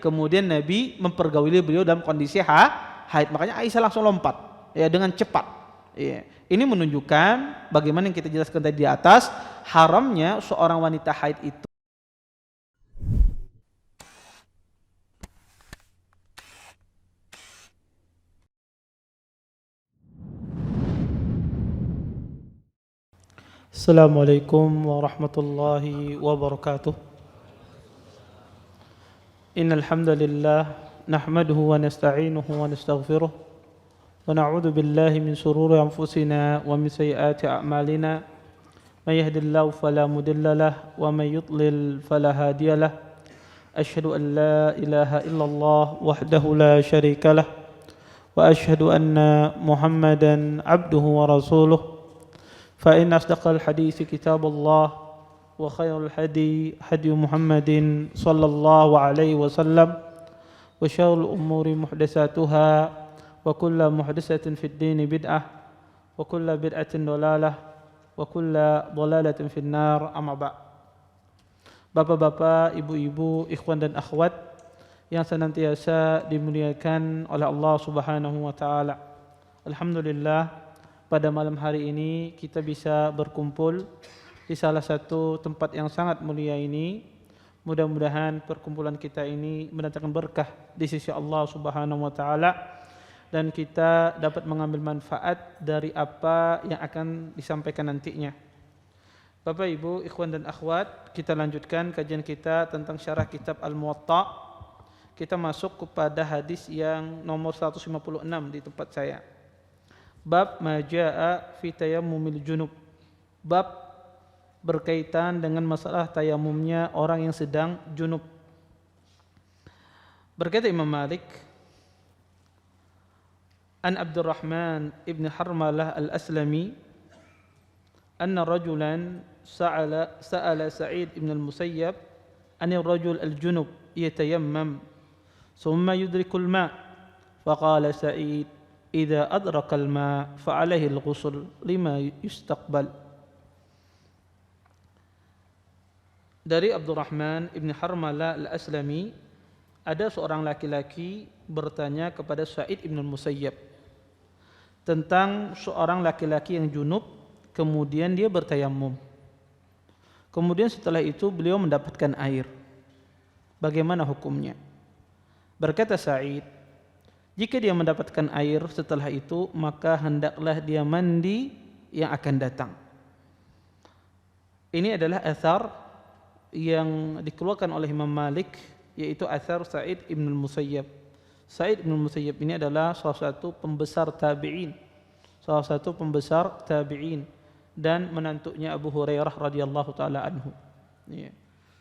kemudian Nabi mempergauli beliau dalam kondisi haid. Makanya Aisyah langsung lompat ya dengan cepat. Ya. Ini menunjukkan bagaimana yang kita jelaskan tadi di atas, haramnya seorang wanita haid itu. Assalamualaikum warahmatullahi wabarakatuh. Innal hamdalillah nahmaduhu wa nasta'inuhu wa nastaghfiruh wa na'udzu billahi min shururi anfusina wa min sayyiati a'malina. May yahdihillahu fala mudilla lahu wa may yudlil fala hadiya lahu. Asyhadu an la ilaha illallah wahdahu la syarika lahu wa asyhadu anna Muhammadan abduhu wa rasuluh. فإن أصدق الحديث كتاب الله وخير الهدي هدي محمد صلى الله عليه وسلم وشر الأمور محدثاتها وكل محدثة في الدين بدعة وكل بدعة ضلالة وكل ضلالة في النار أما بعد. Bapak-bapak, ibu-ibu, ikhwan dan akhwat yang senantiasa dimuliakan oleh Allah Subhanahu wa taala. Alhamdulillah, pada malam hari ini kita bisa berkumpul di salah satu tempat yang sangat mulia ini. Mudah-mudahan perkumpulan kita ini mendatangkan berkah di sisi Allah Subhanahu wa taala dan kita dapat mengambil manfaat dari apa yang akan disampaikan nantinya. Bapak, Ibu, ikhwan dan akhwat, kita lanjutkan kajian kita tentang syarah kitab Al-Muwatta. Kita masuk kepada hadis yang nomor 156 di tempat saya. Bab majaa fi tayammumil junub. Bab berkaitan dengan masalah tayamumnya orang yang sedang junub. Berkata Imam Malik, an Abdurrahman ibn Harmalah al-Aslami, anna rajulan sa'ala Sa'id ibn al-Musayyab an ar-rajul al-junub yatayammam thumma yudriku al-ma' faqala Sa'id idza adraka al-ma' fa 'alaihi al-ghusl lima yustaqbal. Dari Abdurrahman ibn Harmalah al-Aslami, ada seorang laki-laki bertanya kepada Sa'id ibn al-Musayyab tentang seorang laki-laki yang junub, kemudian dia bertayamum. Kemudian setelah itu beliau mendapatkan air. Bagaimana hukumnya? Berkata Sa'id, jika dia mendapatkan air setelah itu, maka hendaklah dia mandi yang akan datang. Ini adalah athar yang dikeluarkan oleh Imam Malik, yaitu athar Sa'id ibn al-Musayyab. Sa'id ibn al-Musayyab ini adalah salah satu pembesar tabi'in dan menantunya Abu Hurairah radhiyallahu taala anhu. Ya.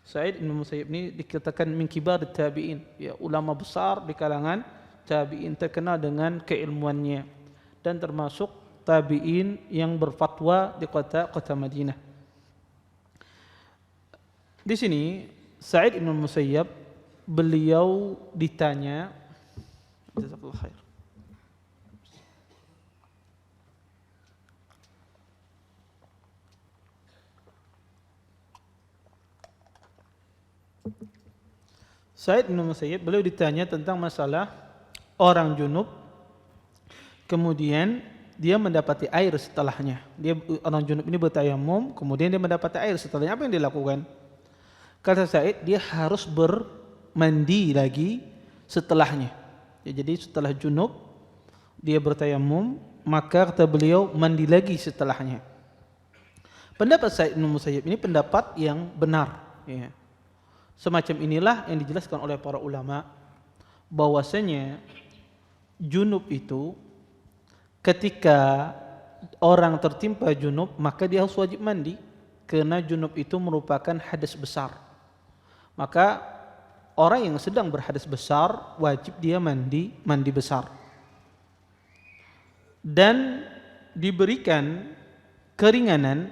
Sa'id ibn al-Musayyab ini dikatakan min kibar tabi'in, ya, ulama besar di kalangan tabi'in, terkenal dengan keilmuannya dan termasuk tabi'in yang berfatwa di kota Madinah. Di sini Sa'id bin Musayyab, beliau ditanya, jazakallahu khair. Sa'id bin Musayyab, beliau ditanya tentang masalah orang junub, kemudian dia mendapati air setelahnya. Orang junub ini bertayamum, kemudian dia mendapati air setelahnya. Apa yang dilakukan? Kata Sa'id, dia harus bermandi lagi setelahnya. Ya, jadi setelah junub dia bertayamum, maka kata beliau mandi lagi setelahnya. Pendapat Sa'id bin Musayyab ini pendapat yang benar. Ya. Semacam inilah yang dijelaskan oleh para ulama, bahwasanya junub itu ketika orang tertimpa junub, maka dia harus wajib mandi, karena junub itu merupakan hadas besar. Maka orang yang sedang berhadas besar wajib dia mandi besar. Dan diberikan keringanan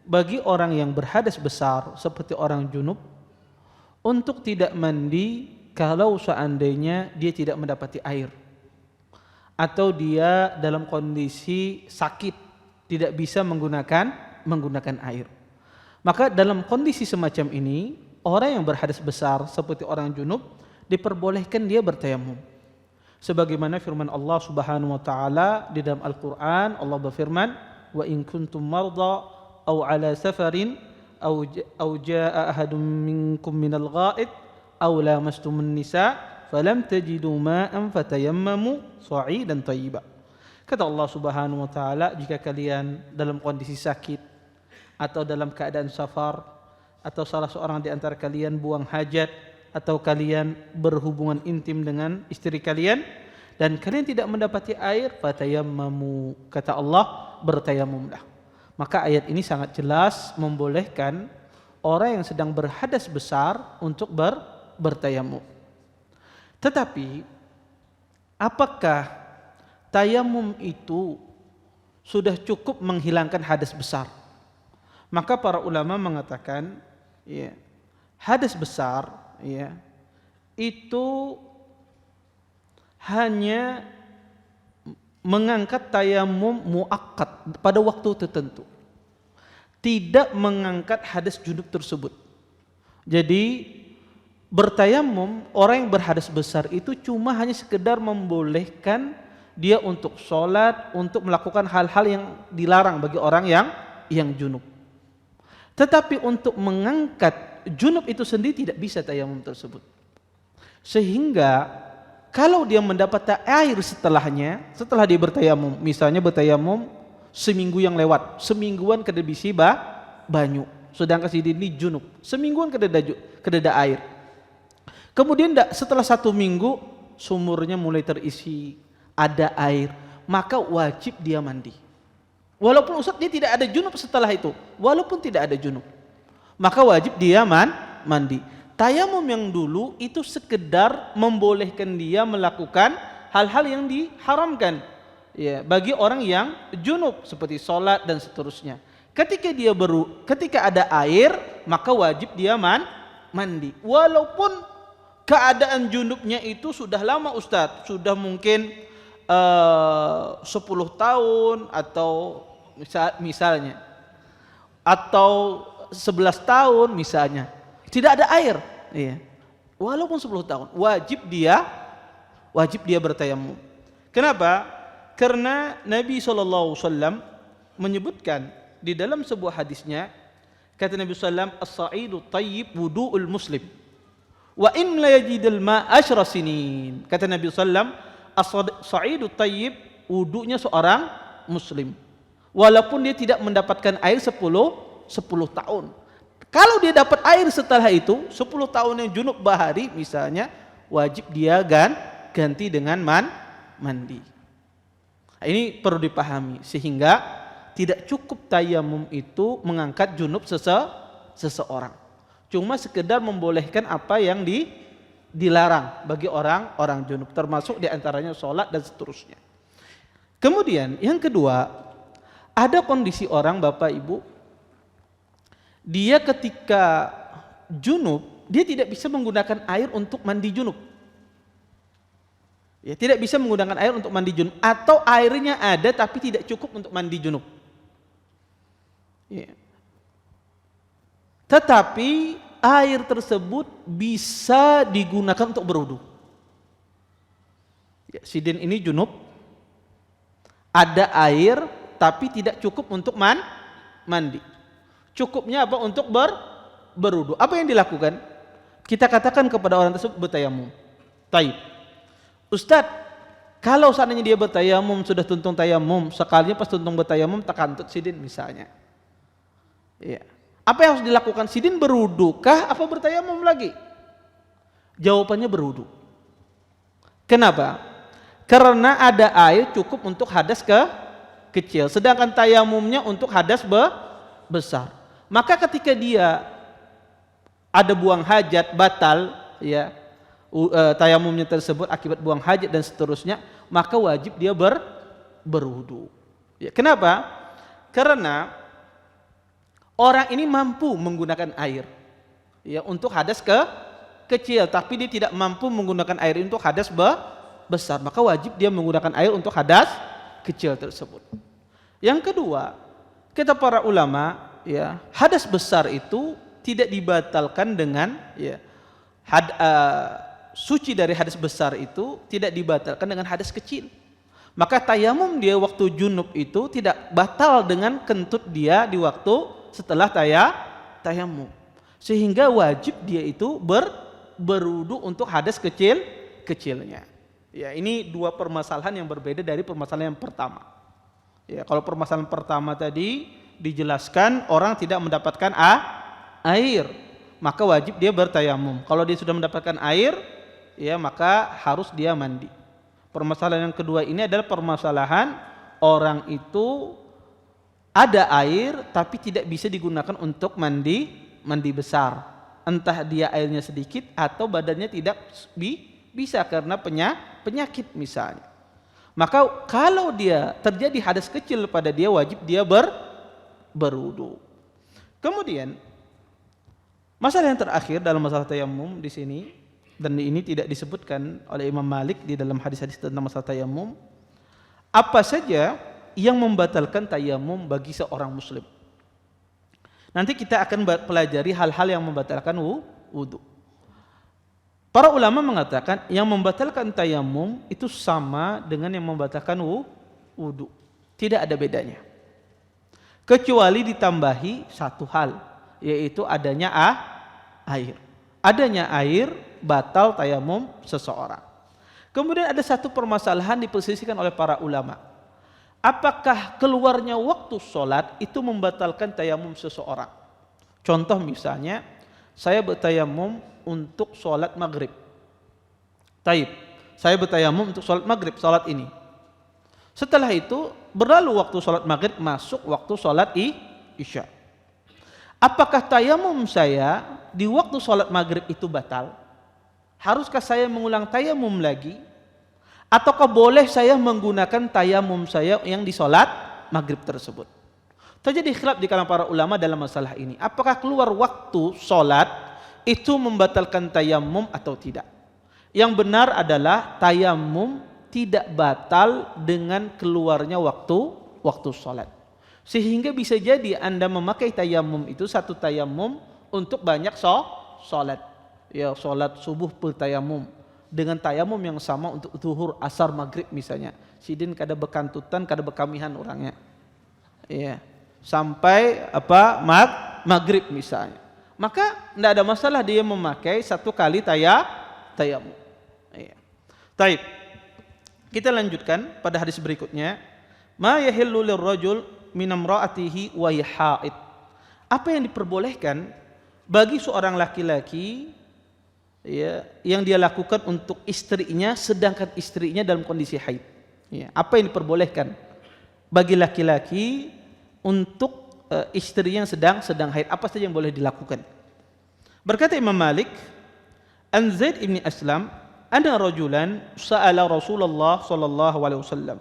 bagi orang yang berhadas besar seperti orang junub untuk tidak mandi kalau seandainya dia tidak mendapati air, atau dia dalam kondisi sakit tidak bisa menggunakan air. Maka dalam kondisi semacam ini, orang yang berhadas besar seperti orang junub, diperbolehkan dia bertayamum. Sebagaimana firman Allah Subhanahu wa taala di dalam Al-Qur'an, Allah berfirman, "Wa in kuntum marda aw ala safarin aw jaa ahadun minkum minal gha'id aw lamastumun nisa falam tajidu ma'an fatayammamu sa'idan thayyiba." Kata Allah Subhanahu wa taala, jika kalian dalam kondisi sakit atau dalam keadaan safar, atau salah seorang di antara kalian buang hajat, atau kalian berhubungan intim dengan istri kalian dan kalian tidak mendapati air, fatayammamu, kata Allah, bertayamumlah. Maka ayat ini sangat jelas membolehkan orang yang sedang berhadas besar untuk bertayamum. Tetapi apakah tayamum itu sudah cukup menghilangkan hadas besar? Maka para ulama mengatakan, ya, hadas besar, ya, itu hanya mengangkat tayamum muakkad pada waktu tertentu, tidak mengangkat hadas junub tersebut. Jadi bertayamum orang yang berhadas besar itu cuma hanya sekedar membolehkan dia untuk sholat, untuk melakukan hal-hal yang dilarang bagi orang yang junub. Tetapi untuk mengangkat junub itu sendiri tidak bisa tayamum tersebut. Sehingga kalau dia mendapat air setelahnya, setelah dia bertayamum, misalnya bertayamum seminggu yang lewat, semingguan kada bisi banyu, sedangkan si ini junub, semingguan kada air. Kemudian setelah 1 minggu sumurnya mulai terisi, ada air, maka wajib dia mandi. Walaupun Ustaz dia tidak ada junub setelah itu, walaupun tidak ada junub, maka wajib dia mandi. Tayamum yang dulu itu sekedar membolehkan dia melakukan hal-hal yang diharamkan, ya, bagi orang yang junub seperti sholat dan seterusnya. Ketika ada air, maka wajib dia mandi. Walaupun keadaan junubnya itu sudah lama Ustaz, sudah mungkin 10 tahun atau misalnya, atau 11 tahun misalnya, tidak ada air, iya. Walaupun 10 tahun, wajib dia bertayamum. Kenapa? Karena Nabi SAW menyebutkan di dalam sebuah hadisnya, kata Nabi SAW, "As-sa'idu tayyib wudu'ul muslim, wa in la yajidul ma'a 10 sinin." Kata Nabi SAW, as-sa'idu tayyib, wudunya seorang muslim, walaupun dia tidak mendapatkan air 10 tahun. Kalau dia dapat air setelah itu 10 tahun yang junub bahari misalnya, wajib dia ganti dengan mandi. Ini perlu dipahami, sehingga tidak cukup tayamum itu mengangkat junub seseorang. Cuma sekedar membolehkan apa yang dilarang bagi orang junub, termasuk diantaranya sholat dan seterusnya. Kemudian yang kedua, ada kondisi orang Bapak Ibu, dia ketika junub dia tidak bisa menggunakan air untuk mandi junub, ya, tidak bisa menggunakan air untuk mandi junub, atau airnya ada tapi tidak cukup untuk mandi junub, ya. Tetapi air tersebut bisa digunakan untuk berwudu, ya, sidin ini junub, ada air tapi tidak cukup untuk mandi. Cukupnya apa? Untuk berwudu. Apa yang dilakukan? Kita katakan kepada orang tersebut bertayamum. Taib. Ustadz, kalau seandainya dia bertayamum, sudah tuntung tayamum, sekalinya pas tuntung bertayamum terkantut sidin misalnya, ya, apa yang harus dilakukan? Sidin berwudu kah apa bertayamum lagi? Jawabannya berwudu. Kenapa? Karena ada air cukup untuk hadas kecil, sedangkan tayamumnya untuk hadas besar. Maka ketika dia ada buang hajat batal, ya, tayamumnya tersebut akibat buang hajat dan seterusnya, maka wajib dia berwudu. Ya, kenapa? Karena orang ini mampu menggunakan air, ya, untuk hadas kecil, tapi dia tidak mampu menggunakan air untuk hadas besar, maka wajib dia menggunakan air untuk hadas kecil tersebut. Yang kedua, kata para ulama, ya, hadas besar itu tidak dibatalkan dengan, ya, suci dari hadas besar itu tidak dibatalkan dengan hadas kecil. Maka tayamum dia waktu junub itu tidak batal dengan kentut dia di waktu setelah tayamum. Sehingga wajib dia itu berwudu untuk hadas kecilnya. Ya, ini dua permasalahan yang berbeda dari permasalahan yang pertama. Ya, kalau permasalahan pertama tadi dijelaskan orang tidak mendapatkan air, maka wajib dia bertayamum. Kalau dia sudah mendapatkan air, ya maka harus dia mandi. Permasalahan yang kedua ini adalah permasalahan orang itu ada air tapi tidak bisa digunakan untuk mandi besar. Entah dia airnya sedikit atau badannya tidak bisa karena penyakit misalnya. Maka kalau dia terjadi hadas kecil pada dia, wajib dia berwudu. Kemudian masalah yang terakhir dalam masalah tayamum di sini, dan ini tidak disebutkan oleh Imam Malik di dalam hadis-hadis tentang masalah tayamum, apa saja yang membatalkan tayamum bagi seorang muslim. Nanti kita akan pelajari hal-hal yang membatalkan wudu. Para ulama mengatakan yang membatalkan tayamum itu sama dengan yang membatalkan wudu. Tidak ada bedanya. Kecuali ditambahi satu hal, yaitu adanya air. Adanya air batal tayamum seseorang. Kemudian ada satu permasalahan diperselisihkan oleh para ulama. Apakah keluarnya waktu sholat itu membatalkan tayamum seseorang? Contoh misalnya, saya bertayamum untuk sholat maghrib. Taib, saya bertayamum untuk sholat maghrib, sholat ini. Setelah itu berlalu waktu sholat maghrib, masuk waktu sholat isya. Apakah tayamum saya di waktu sholat maghrib itu batal? Haruskah saya mengulang tayamum lagi? Ataukah boleh saya menggunakan tayamum saya yang di sholat maghrib tersebut? Terjadi khilaf di kalangan para ulama dalam masalah ini. Apakah keluar waktu sholat itu membatalkan tayamum atau tidak? Yang benar adalah tayamum tidak batal dengan keluarnya waktu sholat. Sehingga bisa jadi Anda memakai tayamum itu satu tayamum untuk banyak sholat. Ya, sholat subuh bertayamum dengan tayamum yang sama untuk zuhur, asar, maghrib misalnya. Sidin kada bekantutan, kada bekamihan orangnya. Ya, sampai maghrib misalnya. Maka tidak ada masalah dia memakai satu kali tayamum. Ya. Taib. Kita lanjutkan pada hadis berikutnya. Ma yahillu lirrajul min imra'atihi wa haid. Apa yang diperbolehkan bagi seorang laki-laki ya, yang dia lakukan untuk istrinya sedangkan istrinya dalam kondisi haid. Ya, apa yang diperbolehkan bagi laki-laki untuk istrinya yang sedang haid, apa saja yang boleh dilakukan? Berkata Imam Malik, an Zaid ibn Aslam, anna rajulan sa'ala Rasulullah sallallahu alaihi wasallam,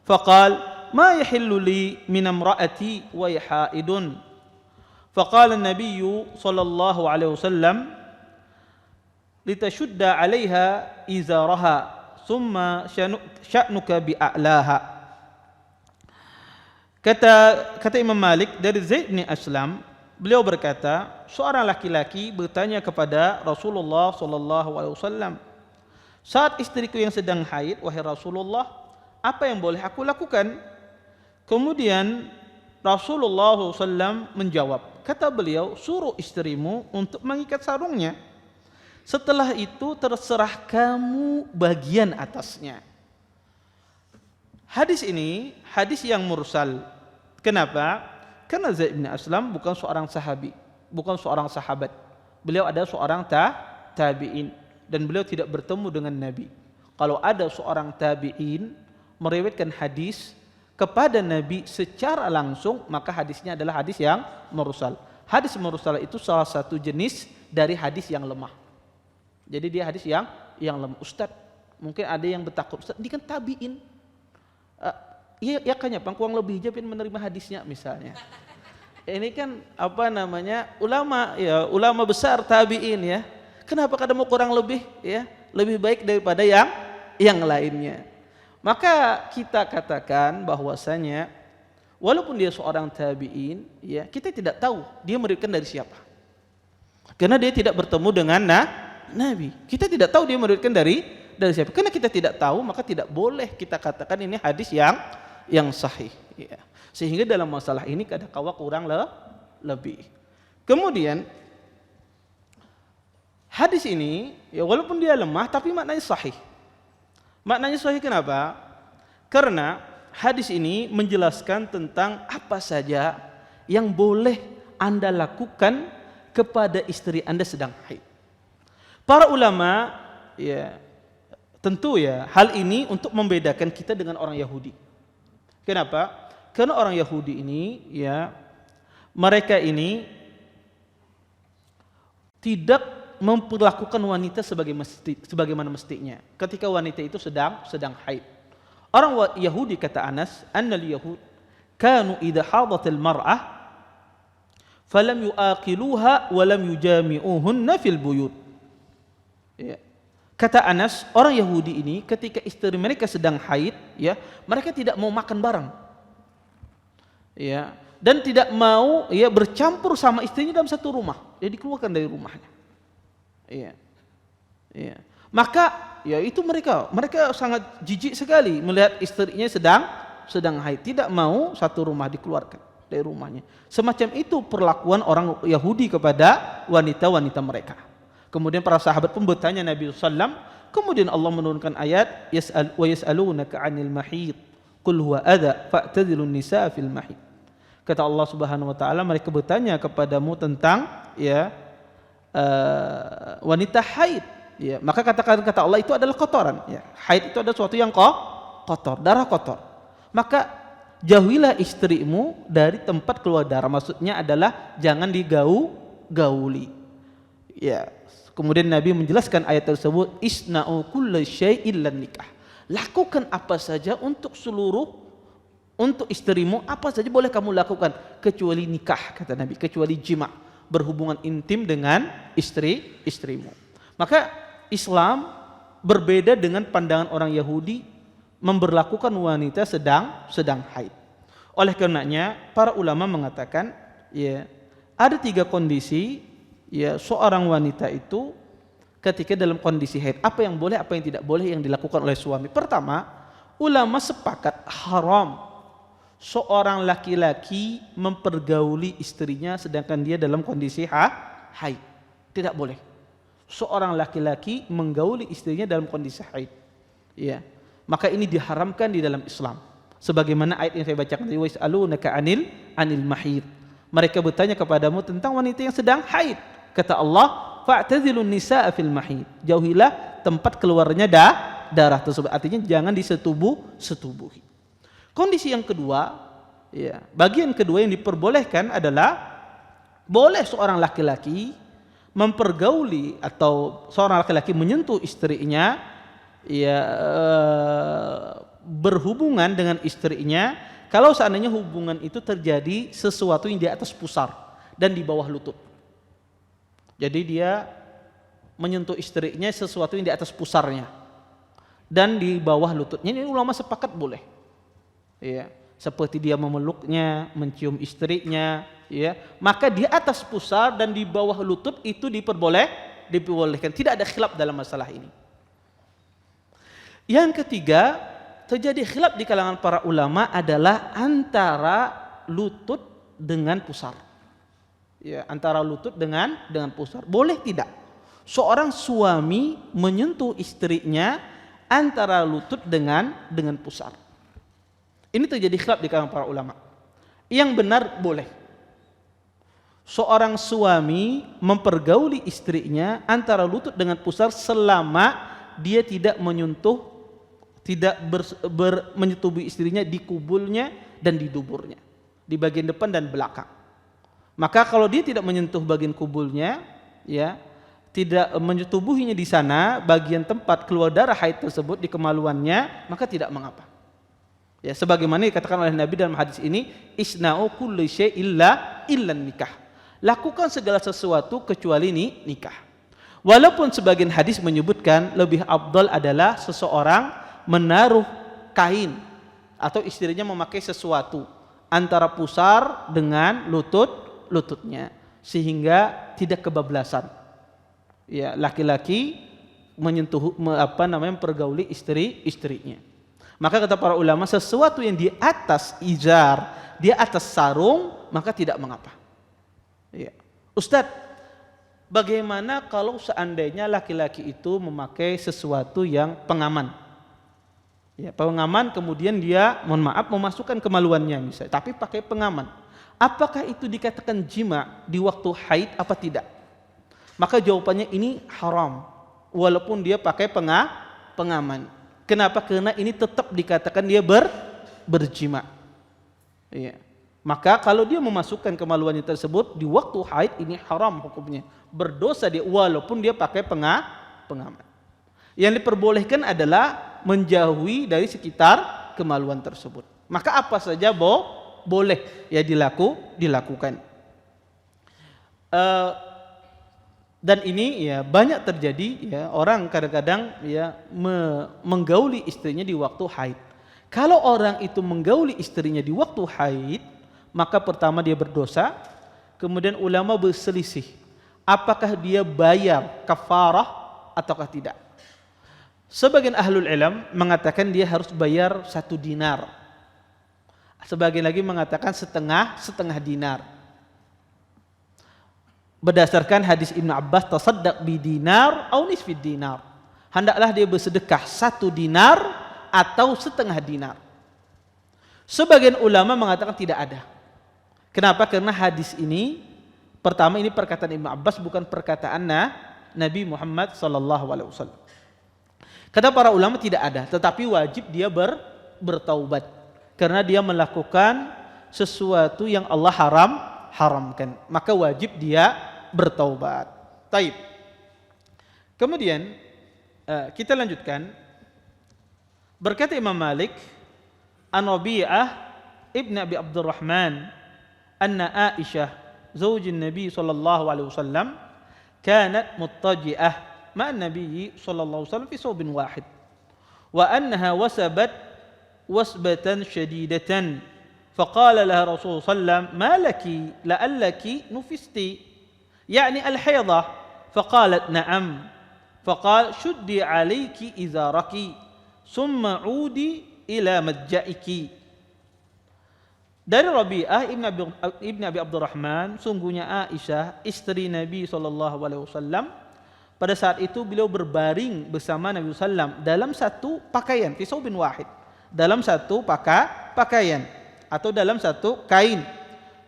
faqala ما يحل لي من امرأتي وهي حائض فقال النبي صلى الله عليه وسلم لتشد عليها إزارها ثم شأنك بأعلاها. Kata Imam Malik dari Zaid bin Aslam, beliau berkata, seorang laki-laki bertanya kepada Rasulullah sallallahu alaihi wasallam, saat istriku yang sedang haid, wahai Rasulullah, apa yang boleh aku lakukan? Kemudian Rasulullah SAW menjawab, kata beliau, suruh istrimu untuk mengikat sarungnya. Setelah itu terserah kamu bagian atasnya. Hadis ini hadis yang mursal. Kenapa? Karena Zaid bin Aslam bukan seorang sahabi, bukan seorang sahabat. Beliau adalah seorang tabi'in dan beliau tidak bertemu dengan Nabi. Kalau ada seorang tabi'in meriwayatkan hadis kepada Nabi secara langsung, maka hadisnya adalah hadis yang mursal. Hadis mursal itu salah satu jenis dari hadis yang lemah. Jadi dia hadis yang lemah. Ustaz, mungkin ada yang bertakut, Ustaz, ini kan tabi'in. Iya kayaknya pangkuang lebih aja menerima hadisnya misalnya. Ini kan ulama ya, ulama besar tabi'in ya. Kenapa kadang mau kurang lebih ya, lebih baik daripada yang lainnya. Maka kita katakan bahwasanya walaupun dia seorang tabi'in, ya, kita tidak tahu dia meriwayatkan dari siapa. Karena dia tidak bertemu dengan Nabi. Kita tidak tahu dia meriwayatkan dari siapa. Karena kita tidak tahu, maka tidak boleh kita katakan ini hadis yang sahih. Ya. Sehingga dalam masalah ini kadang-kala kurang lebih. Kemudian hadis ini, ya walaupun dia lemah, tapi maknanya sahih. Maknanya sahih kenapa? Karena hadis ini menjelaskan tentang apa saja yang boleh Anda lakukan kepada istri Anda sedang haid. Para ulama, ya tentu ya hal ini untuk membedakan kita dengan orang Yahudi. Kenapa? Karena orang Yahudi ini, ya mereka ini tidak memperlakukan wanita sebagaimana mestinya. Ketika wanita itu sedang haid. Orang Yahudi, kata Anas, annal Yahud kanu idha hadatil mar'ah falam yuaqiluha wa lam yujami'uhunna fil buyut. Ya. Kata Anas, orang Yahudi ini ketika istri mereka sedang haid, ya, mereka tidak mau makan bareng. Ya, dan tidak mau ya bercampur sama istrinya dalam satu rumah. Dia dikeluarkan dari rumahnya. Iya. Iya. Maka ya itu mereka sangat jijik sekali melihat istrinya sedang haid, tidak mau satu rumah, dikeluarkan dari rumahnya. Semacam itu perlakuan orang Yahudi kepada wanita-wanita mereka. Kemudian para sahabat pun bertanya Nabi sallam, kemudian Allah menurunkan ayat yas'alunaka 'anil mahid qul huwa adza fa'tazilun nisaa fil mahid. Kata Allah Subhanahu wa taala, mereka bertanya kepadamu tentang ya wanita haid, ya, maka kata Allah itu adalah kotoran, ya. Haid itu adalah sesuatu yang kotor, darah kotor. Maka jauhilah istrimu dari tempat keluar darah, maksudnya adalah jangan digauli. Ya. Kemudian Nabi menjelaskan ayat tersebut, isna'u kulla syai'in lan nikah. Lakukan apa saja untuk istrimu, apa saja boleh kamu lakukan kecuali nikah, kata Nabi, kecuali jima', berhubungan intim dengan istrimu. Maka Islam berbeda dengan pandangan orang Yahudi memberlakukan wanita sedang haid. Oleh karenanya para ulama mengatakan, ya, ada 3 kondisi ya seorang wanita itu ketika dalam kondisi haid, apa yang boleh, apa yang tidak boleh yang dilakukan oleh suami. Pertama, ulama sepakat haram seorang laki-laki mempergauli istrinya sedangkan dia dalam kondisi haid. Tidak boleh seorang laki-laki menggauli istrinya dalam kondisi haid. Ya. Maka ini diharamkan di dalam Islam. Sebagaimana ayat yang saya bacakan tadi, was'alunaka 'anil mahid. Mereka bertanya kepadamu tentang wanita yang sedang haid. Kata Allah, fa'tazilun nisaa fil mahid. Jauhilah tempat keluarnya darah tersebut. Artinya jangan disetubuhi. Kondisi yang kedua, ya, bagian kedua yang diperbolehkan adalah boleh seorang laki-laki mempergauli atau seorang laki-laki menyentuh istrinya, ya, berhubungan dengan istrinya kalau seandainya hubungan itu terjadi sesuatu yang di atas pusar dan di bawah lutut. Jadi dia menyentuh istrinya sesuatu yang di atas pusarnya dan di bawah lututnya. Ini ulama sepakat boleh. Ya, seperti dia memeluknya, mencium istrinya, ya, maka di atas pusar dan di bawah lutut itu diperbolehkan. Tidak ada khilaf dalam masalah ini. Yang ketiga, terjadi khilaf di kalangan para ulama adalah antara lutut dengan pusar. Ya, antara lutut dengan pusar. Boleh tidak seorang suami menyentuh istrinya antara lutut dengan pusar? Ini terjadi khilaf di kalangan para ulama. Yang benar boleh. Seorang suami mempergauli istrinya antara lutut dengan pusar selama dia tidak menyentuh, tidak menyetubuhi istrinya di kubulnya dan di duburnya, di bagian depan dan belakang. Maka kalau dia tidak menyentuh bagian kubulnya, ya, tidak menyetubuhinya di sana, bagian tempat keluar darah haid tersebut di kemaluannya, maka tidak mengapa. Ya, sebagaimana dikatakan oleh Nabi dalam hadis ini, isna'u kulli syai'in illa nikah. Lakukan segala sesuatu kecuali nikah. Walaupun sebagian hadis menyebutkan lebih afdal adalah seseorang menaruh kain atau istrinya memakai sesuatu antara pusar dengan lututnya sehingga tidak kebablasan. Ya, laki-laki mempergauli istrinya. Maka kata para ulama, sesuatu yang di atas izar, di atas sarung, maka tidak mengapa. Ya. Ustadz, bagaimana kalau seandainya laki-laki itu memakai sesuatu yang pengaman? Ya, pengaman kemudian dia, mohon maaf, memasukkan kemaluannya misalnya, tapi pakai pengaman. Apakah itu dikatakan jima di waktu haid apa tidak? Maka jawabannya ini haram, walaupun dia pakai pengaman. Kenapa? Karena ini tetap dikatakan dia berjima. Ya. Maka kalau dia memasukkan kemaluannya tersebut di waktu haid, ini haram hukumnya. Berdosa dia walaupun dia pakai pengaman. Yang diperbolehkan adalah menjauhi dari sekitar kemaluan tersebut. Maka apa saja boleh ya dilakukan. Dan ini ya banyak terjadi ya, orang kadang-kadang ya menggauli istrinya di waktu haid. Kalau orang itu menggauli istrinya di waktu haid, maka pertama dia berdosa. Kemudian ulama berselisih, apakah dia bayar kafarah ataukah tidak. Sebagian ahlul ilm mengatakan dia harus bayar 1 dinar. Sebagian lagi mengatakan setengah dinar. Berdasarkan hadis Ibnu Abbas, tasaddaq bi dinar atau nisfi dinar. Hendaklah dia bersedekah 1 dinar atau setengah dinar. Sebagian ulama mengatakan tidak ada. Kenapa? Karena hadis ini, pertama ini perkataan Ibnu Abbas, bukan perkataan Nabi Muhammad SAW. Kata para ulama tidak ada, tetapi wajib dia bertaubat karena dia melakukan sesuatu yang Allah haramkan. Maka wajib dia bertaubat. Taib. Kemudian kita lanjutkan. Berkata Imam Malik, an Rabi'ah ibn Abi Abdurrahman, anna Aisyah zaujin Nabi sallallahu alaihi wasallam kanat muttaji'ah ma'an Nabi sallallahu alaihi wasallam fi thawbin wahid wa annaha wasabat wasbatan shadidatan faqala laha Rasulullah sallallahu alaihi wasallam ma laki la'allaki nufisti يعني الحيضة فقالت نعم فقال شدي عليك إزارك ثم عودي إلى مضجعك. Dari Rabi'ah ibn Abi Abdurrahman, sungguhnya Aisyah istri Nabi SAW, pada saat itu beliau berbaring bersama Nabi SAW dalam satu pakaian, fi saubin wahid, dalam satu pakaian atau dalam satu kain.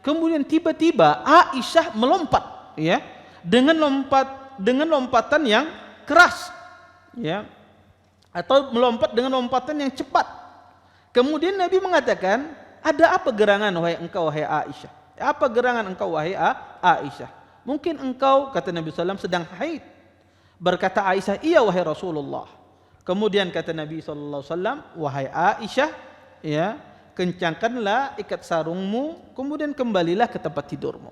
Kemudian tiba-tiba Aisyah melompat, ya, dengan lompatan yang keras, ya, atau melompat dengan lompatan yang cepat. Kemudian Nabi mengatakan, ada apa gerangan wahai engkau wahai Aisyah? Apa gerangan engkau wahai Aisyah? Mungkin engkau, kata Nabi SAW, sedang haid. Berkata Aisyah, iya wahai Rasulullah. Kemudian kata Nabi SAW, wahai Aisyah, ya, kencangkanlah ikat sarungmu, kemudian kembalilah ke tempat tidurmu.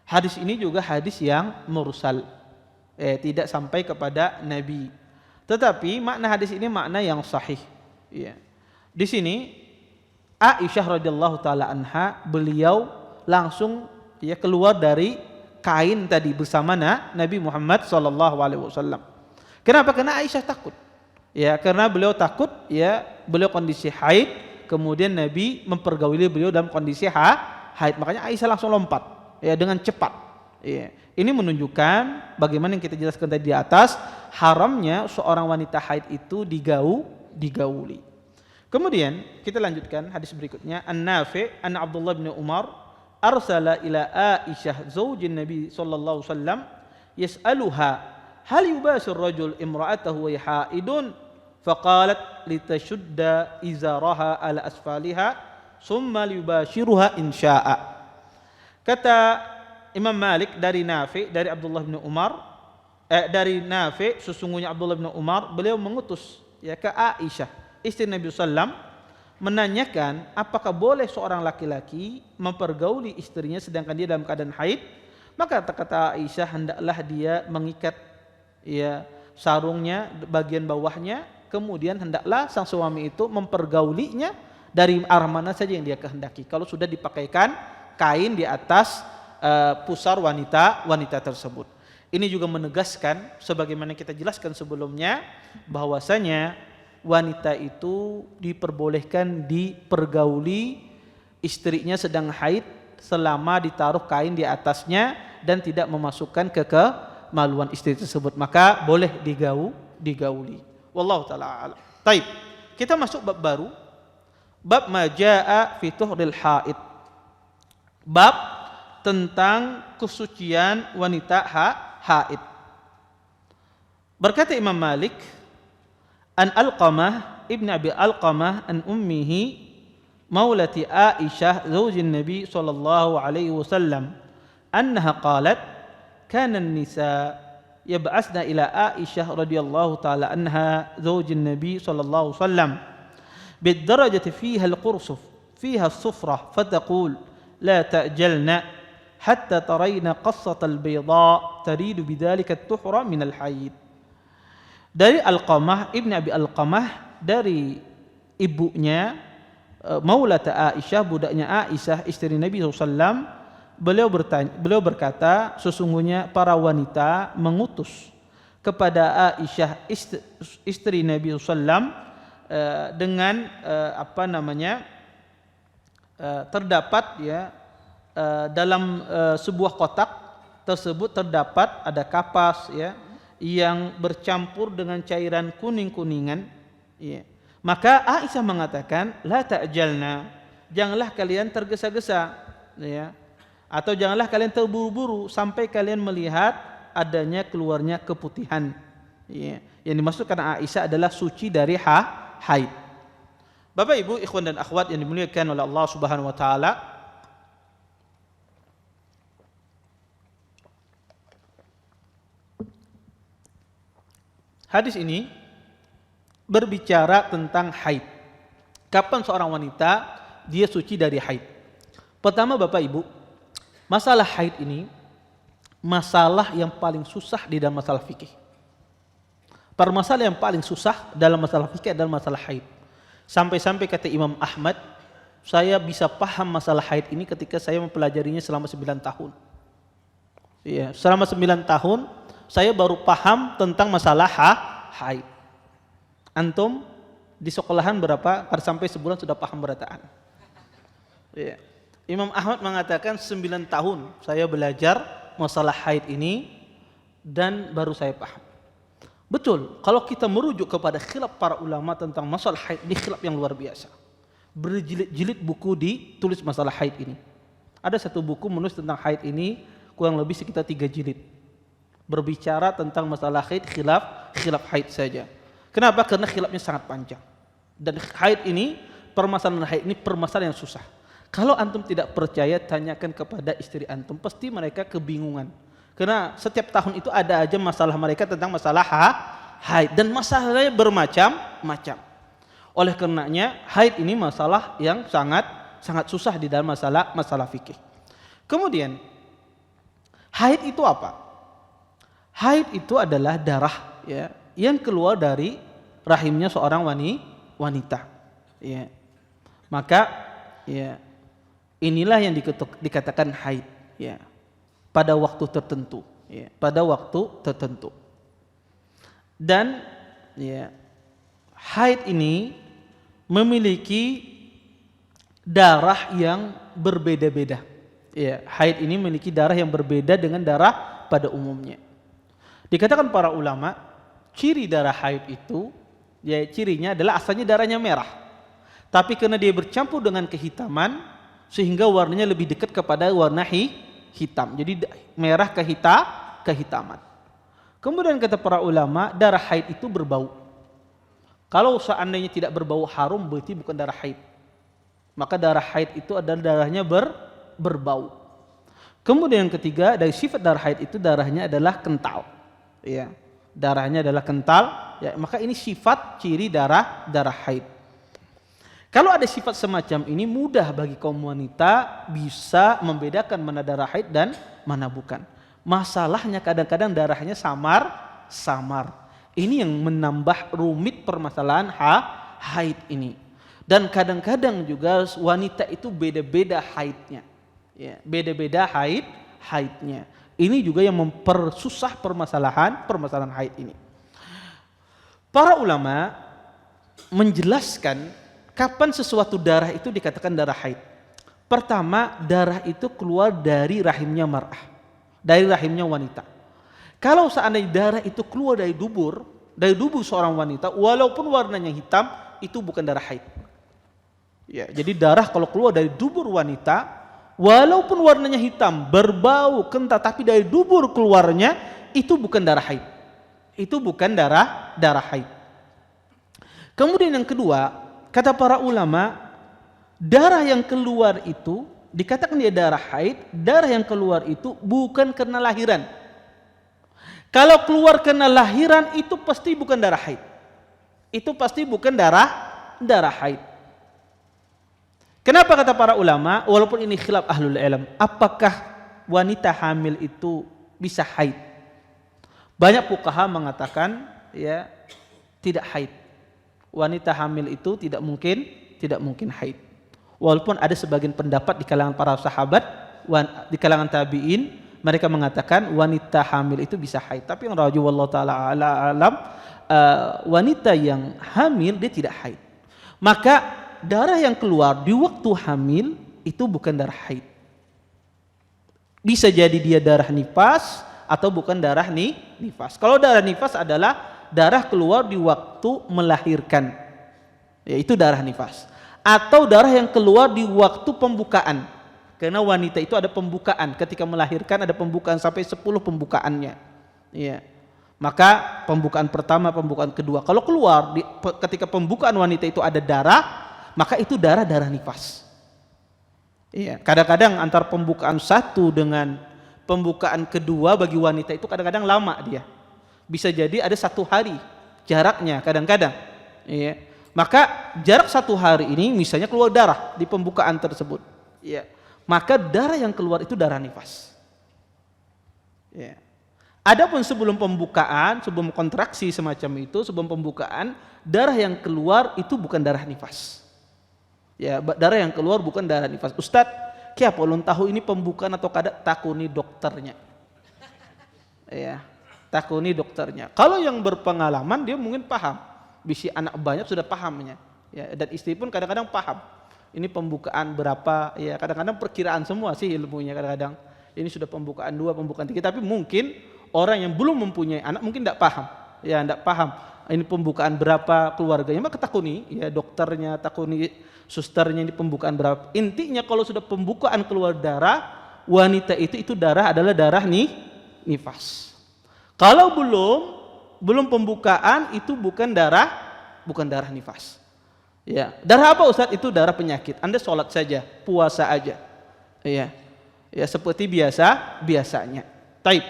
Hadis ini juga hadis yang mursal, tidak sampai kepada Nabi. Tetapi makna hadis ini makna yang sahih. Ya. Di sini Aisyah radhiyallahu taala anha, beliau langsung ya keluar dari kain tadi bersama Nabi Muhammad sallallahu alaihi wasallam. Kenapa? Karena Aisyah takut. Ya, karena beliau takut, ya, beliau kondisi haid, kemudian Nabi mempergauli beliau dalam kondisi haid. Makanya Aisyah langsung lompat, ya, dengan cepat. Ya. Ini menunjukkan bagaimana yang kita jelaskan tadi di atas, haramnya seorang wanita haid itu digauli. Kemudian kita lanjutkan hadis berikutnya. An-Nafi' an Abdullah bin Umar arsala ila Aisyah zaujin Nabi sallallahu alaihi wasallam yas'aluha hal yubashir rajul imra'atahu wa haidun faqalat litashudda izaraha ala asfaliha summa liyubashiruha insya'a. Kata Imam Malik dari Nafi', dari Abdullah bin Umar, dari Nafi', sesungguhnya Abdullah bin Umar, beliau mengutus, ya, ke Aisyah istri Nabi SAW, menanyakan apakah boleh seorang laki-laki mempergauli istrinya sedangkan dia dalam keadaan haid. Maka kata Aisyah, hendaklah dia mengikat, ya, sarungnya bagian bawahnya, kemudian hendaklah sang suami itu mempergaulinya dari arah mana saja yang dia kehendaki. Kalau sudah dipakaikan kain di atas pusar wanita tersebut. Ini juga menegaskan sebagaimana kita jelaskan sebelumnya bahwasanya wanita itu diperbolehkan dipergauli istrinya sedang haid selama ditaruh kain di atasnya dan tidak memasukkan kemaluan istri tersebut, maka boleh digauli. Wallahu taala a'lam. Taib. Kita masuk bab baru. Bab ma jaa fi tuhril haid. Bab tentang kesucian wanita haid. Berkata Imam Malik, an Alqamah ibn Abi Alqamah an ummihi maulati Aisyah zaujin Nabi sallallahu alaihi wasallam annaha qalat kana an-nisa yab'asna ila Aisyah radhiyallahu ta'ala anha zaujin Nabi sallallahu alaihi wasallam bidarajati fiha al-qursuf fiha as-sufrah fataqul la ta'jalna hatta tarayna qassat al-bayda taridu bidzalika at-tuhra min al-hayd. Dari Alqamah ibn Abi Alqamah, dari ibunya Maulata Aisyah, budaknya Aisyah istri Nabi SAW, beliau berkata, sesungguhnya para wanita mengutus kepada Aisyah istri Nabi SAW dengan terdapat ya dalam sebuah kotak tersebut terdapat ada kapas ya yang bercampur dengan cairan kuning-kuningan ya. Maka Aisyah mengatakan, la ta'jalna, janganlah kalian tergesa-gesa ya, atau janganlah kalian terburu-buru sampai kalian melihat adanya keluarnya keputihan ya. Yang dimaksudkan Aisyah adalah suci dari haid. Bapak Ibu, ikhwan dan akhwat yang dimuliakan oleh Allah Subhanahu wa taala, hadis ini berbicara tentang haid. Kapan seorang wanita dia suci dari haid? Pertama Bapak Ibu, masalah haid ini masalah yang paling susah di dalam masalah fikih. Permasalahan yang paling susah dalam masalah fikih adalah masalah haid. Sampai-sampai kata Imam Ahmad, saya bisa paham masalah haid ini ketika saya mempelajarinya selama 9 tahun. Ya, selama 9 tahun saya baru paham tentang masalah haid. Antum di sekolahan berapa? Sampai sebulan sudah paham berataan. Ya. Imam Ahmad mengatakan 9 tahun saya belajar masalah haid ini dan baru saya paham. Betul, kalau kita merujuk kepada khilaf para ulama tentang masalah haid, ini khilaf yang luar biasa. Berjilid-jilid buku ditulis masalah haid ini. Ada satu buku menulis tentang haid ini kurang lebih sekitar 3 jilid. Berbicara tentang masalah haid, khilaf haid saja. Kenapa? Karena khilafnya sangat panjang. Dan haid ini, permasalahan haid ini permasalahan yang susah. Kalau antum tidak percaya, tanyakan kepada istri antum, pasti mereka kebingungan. Karena setiap tahun itu ada aja masalah mereka tentang masalah haid, dan masalahnya bermacam-macam. Oleh karenanya, haid ini masalah yang sangat susah di dalam masalah fikih. Kemudian, haid itu apa? Haid itu adalah darah ya yang keluar dari rahimnya seorang wanita. Ya. Maka ya inilah yang dikatakan haid ya. Pada waktu tertentu ya, pada waktu tertentu. Dan ya haid ini memiliki darah yang berbeda-beda. Ya, haid ini memiliki darah yang berbeda dengan darah pada umumnya. Dikatakan para ulama, ciri darah haid itu, ya cirinya adalah asalnya darahnya merah. Tapi karena dia bercampur dengan kehitaman, sehingga warnanya lebih dekat kepada warna hitam. Jadi merah kehitaman. Kemudian kata para ulama, darah haid itu berbau. Kalau seandainya tidak berbau harum, berarti bukan darah haid. Maka darah haid itu adalah darahnya berbau. Kemudian yang ketiga, dari sifat darah haid itu darahnya adalah kental. Ya, darahnya adalah kental. Ya, maka ini sifat ciri darah haid. Kalau ada sifat semacam ini, mudah bagi kaum wanita bisa membedakan mana darah haid dan mana bukan. Masalahnya kadang-kadang darahnya samar. Ini yang menambah rumit permasalahan haid ini. Dan kadang-kadang juga wanita itu beda-beda haidnya. Ya, beda-beda haidnya. Ini juga yang mempersusah permasalahan haid ini. Para ulama menjelaskan kapan sesuatu darah itu dikatakan darah haid. Pertama, darah itu keluar dari rahimnya mar'ah, dari rahimnya wanita. Kalau seandainya darah itu keluar dari dubur seorang wanita, walaupun warnanya hitam, itu bukan darah haid. Ya, jadi darah kalau keluar dari dubur wanita, walaupun warnanya hitam, berbau, kental, tapi dari dubur keluarnya, itu bukan darah haid. Itu bukan darah haid. Kemudian yang kedua, kata para ulama, darah yang keluar itu dikatakan dia darah haid. Darah yang keluar itu bukan karena lahiran. Kalau keluar karena lahiran, itu pasti bukan darah haid. Itu pasti bukan darah haid. Kenapa kata para ulama, walaupun ini khilaf ahlul ilm, apakah wanita hamil itu bisa haid? Banyak fuqaha mengatakan ya tidak haid. Wanita hamil itu tidak mungkin haid. Walaupun ada sebagian pendapat di kalangan para sahabat, di kalangan tabi'in, mereka mengatakan wanita hamil itu bisa haid. Tapi yang rajih wallahu taala alam, wanita yang hamil dia tidak haid. Maka darah yang keluar di waktu hamil itu bukan darah haid. Bisa jadi dia darah nifas atau bukan darah nifas. Kalau darah nifas adalah darah keluar di waktu melahirkan, yaitu darah nifas. Atau darah yang keluar di waktu pembukaan. Karena wanita itu ada pembukaan, ketika melahirkan ada pembukaan sampai 10 pembukaannya. Ya. Maka pembukaan pertama, pembukaan kedua. Kalau keluar ketika pembukaan wanita itu ada darah, maka itu darah nifas. Iya, kadang-kadang antar pembukaan satu dengan pembukaan kedua bagi wanita itu kadang-kadang lama dia. Bisa jadi ada 1 hari jaraknya kadang-kadang. Iya. Maka jarak 1 hari ini misalnya keluar darah di pembukaan tersebut. Iya. Maka darah yang keluar itu darah nifas. Iya. Adapun sebelum pembukaan, sebelum kontraksi semacam itu, sebelum pembukaan, darah yang keluar itu bukan darah nifas. Ya, darah yang keluar bukan darah nifas. Ustadz, kiapa ulun tahu ini pembukaan atau kada? Takuni dokternya. Ya, takuni dokternya. Kalau yang berpengalaman dia mungkin paham. Bisi anak banyak sudah pahamnya. Ya, dan istri pun kadang-kadang paham. Ini pembukaan berapa? Ya, kadang-kadang perkiraan semua sih ilmunya kadang-kadang. Ini sudah pembukaan 2, pembukaan 3. Tapi mungkin orang yang belum mempunyai anak mungkin tidak paham. Ya, tidak paham. Ini pembukaan berapa keluarganya, maka takuni ya dokternya, takuni susternya, ini pembukaan berapa. Intinya kalau sudah pembukaan keluar darah, wanita itu darah adalah darah nifas. Kalau belum pembukaan itu bukan darah nifas. Ya, darah apa Ustaz? Itu darah penyakit. Anda sholat saja, puasa aja. Ya. Ya seperti biasanya. Taib.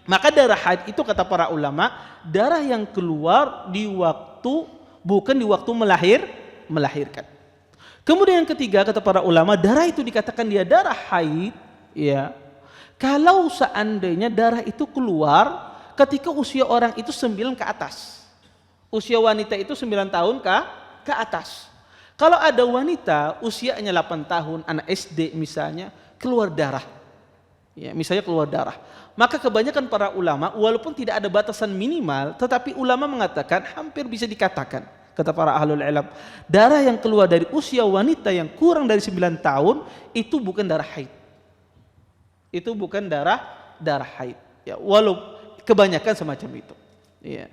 Maka darah haid itu kata para ulama, darah yang keluar bukan di waktu melahirkan. Kemudian yang ketiga kata para ulama, darah itu dikatakan dia darah haid, ya. Kalau seandainya darah itu keluar ketika usia orang itu 9 ke atas. Usia wanita itu 9 tahun ke atas. Kalau ada wanita usianya 8 tahun, anak SD misalnya, keluar darah. Ya, misalnya keluar darah. Maka kebanyakan para ulama walaupun tidak ada batasan minimal, tetapi ulama mengatakan hampir bisa dikatakan, kata para ahlul ilm, darah yang keluar dari usia wanita yang kurang dari 9 tahun itu bukan darah haid. Itu bukan darah haid. Ya, walau kebanyakan semacam itu. Ya.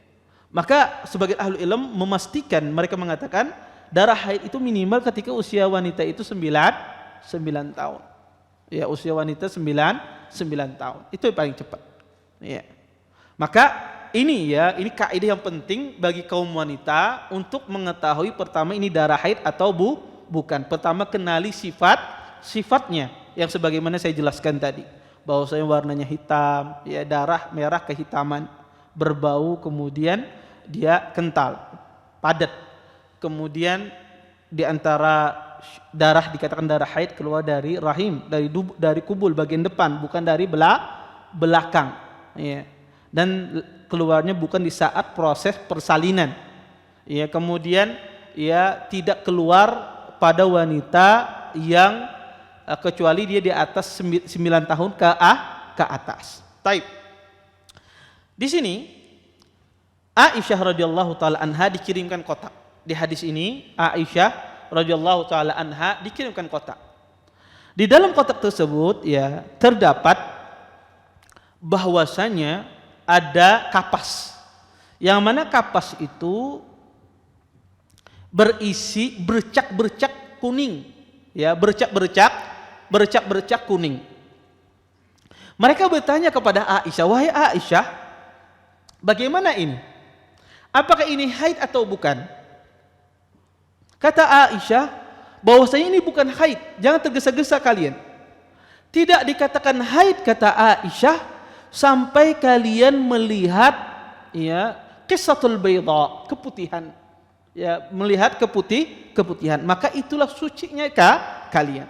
Maka sebagian ahlul ilm memastikan, mereka mengatakan darah haid itu minimal ketika usia wanita itu 9 tahun. Ya, usia wanita 9 tahun. Itu yang paling cepat. Ya. Maka ini kaidah yang penting bagi kaum wanita untuk mengetahui pertama ini darah haid atau bukan. Pertama kenali sifatnya yang sebagaimana saya jelaskan tadi. Bahwasanya warnanya hitam, ya darah merah kehitaman, berbau, kemudian dia kental, padat. Kemudian di antara darah dikatakan darah haid keluar dari rahim, dari kubul bagian depan, bukan dari belakang. Ya. Dan keluarnya bukan di saat proses persalinan. Ya, kemudian ya tidak keluar pada wanita yang kecuali dia di atas 9 tahun ke atas. Taib. Di sini Aisyah radhiyallahu taala anha dikirimkan kotak. Di hadis ini Aisyah radhiyallahu taala anha dikirimkan kotak. Di dalam kotak tersebut ya terdapat bahwasanya ada kapas. Yang mana kapas itu berisi bercak-bercak kuning, ya, bercak-bercak kuning. Mereka bertanya kepada Aisyah, "Wahai Aisyah, bagaimana ini? Apakah ini haid atau bukan?" Kata Aisyah, bahwasanya ini bukan haid, jangan tergesa-gesa kalian. Tidak dikatakan haid, kata Aisyah, sampai kalian melihat ya qissatul bayda, keputihan. Ya, melihat keputihan, maka itulah sucinya kalian.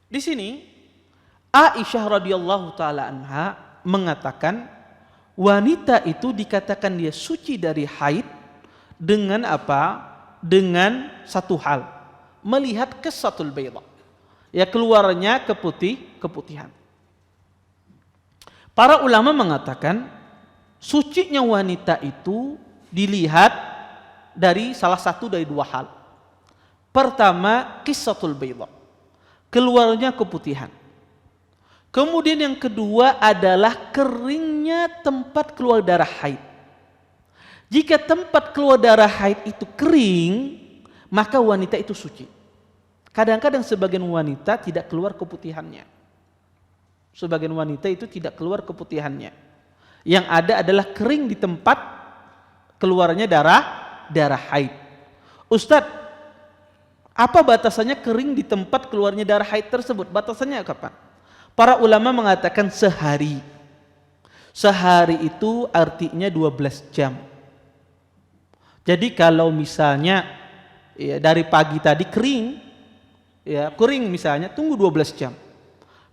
Di sini Aisyah radhiyallahu taala anha mengatakan wanita itu dikatakan dia suci dari haid dengan apa? Dengan satu hal, melihat qissatul bayda. Ya, keluarnya keputihan. Para ulama mengatakan sucinya wanita itu dilihat dari salah satu dari dua hal. Pertama, qissatul bayda, keluarnya keputihan. Kemudian yang kedua adalah keringnya tempat keluar darah haid. Jika tempat keluar darah haid itu kering, maka wanita itu suci. Kadang-kadang sebagian wanita tidak keluar keputihannya. Sebagian wanita itu tidak keluar keputihannya. Yang ada adalah kering di tempat keluarnya darah haid. Ustadz, apa batasannya kering di tempat keluarnya darah haid tersebut? Batasannya kapan? Para ulama mengatakan sehari. Sehari itu artinya 12 jam. Jadi kalau misalnya ya, dari pagi tadi kering, ya kering misalnya, tunggu 12 jam.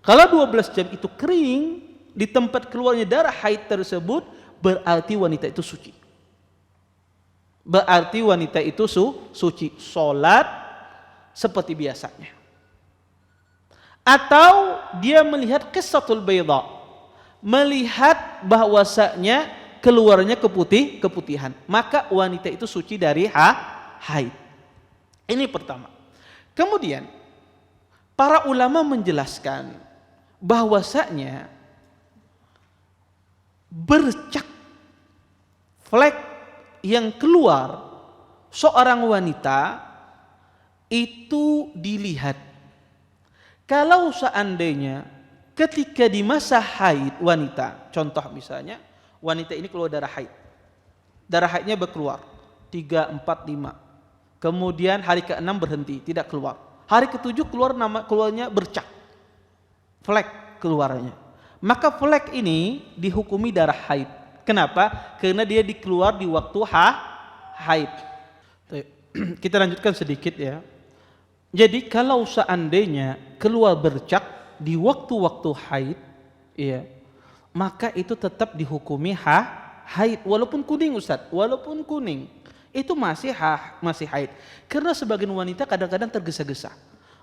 Kalau 12 jam itu kering di tempat keluarnya darah haid tersebut, berarti wanita itu suci. Berarti wanita itu suci, sholat seperti biasanya. Atau dia melihat qissatul bayda, melihat bahwasanya keluarnya keputihan, maka wanita itu suci dari haid. Ini pertama. Kemudian para ulama menjelaskan bahwasanya bercak flek yang keluar seorang wanita itu dilihat. Kalau seandainya ketika di masa haid wanita, contoh misalnya wanita ini keluar darah haid, darah haidnya berkeluar 3, 4, 5, kemudian hari ke-6 berhenti, tidak keluar, hari ke-7 keluarnya bercak, flek keluarnya, maka flek ini dihukumi darah haid. Kenapa? Karena dia dikeluar di waktu haid. Kita lanjutkan sedikit ya. Jadi kalau seandainya keluar bercak di waktu-waktu haid, ya, maka itu tetap dihukumi haid, walaupun kuning Ustaz, walaupun kuning itu masih haid. Karena sebagian wanita kadang-kadang tergesa-gesa,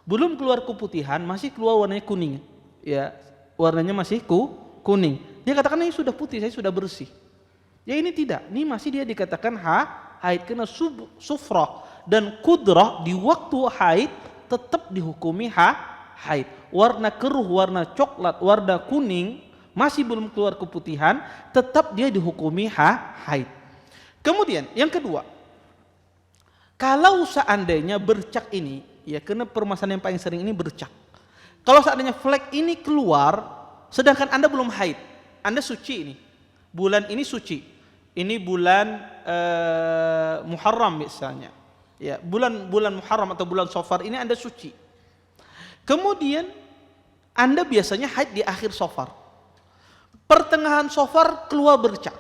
belum keluar keputihan, masih keluar warnanya kuning, ya, warnanya masih kuning. Dia katakan ini sudah putih, saya sudah bersih. Ya ini tidak, ini masih dia dikatakan haid karena sufrah dan kudrah di waktu haid tetap dihukumi haid. Warna keruh, warna coklat, warna kuning masih belum keluar keputihan, tetap dia dihukumi haid. Kemudian yang kedua, kalau seandainya bercak ini, ya karena permasalahan yang paling sering ini bercak. Kalau seandainya flek ini keluar, sedangkan Anda belum haid, Anda suci ini, bulan ini suci, ini bulan Muharram misalnya, ya bulan Muharram atau bulan Safar ini Anda suci. Kemudian Anda biasanya haid di akhir Safar, pertengahan Safar keluar bercak,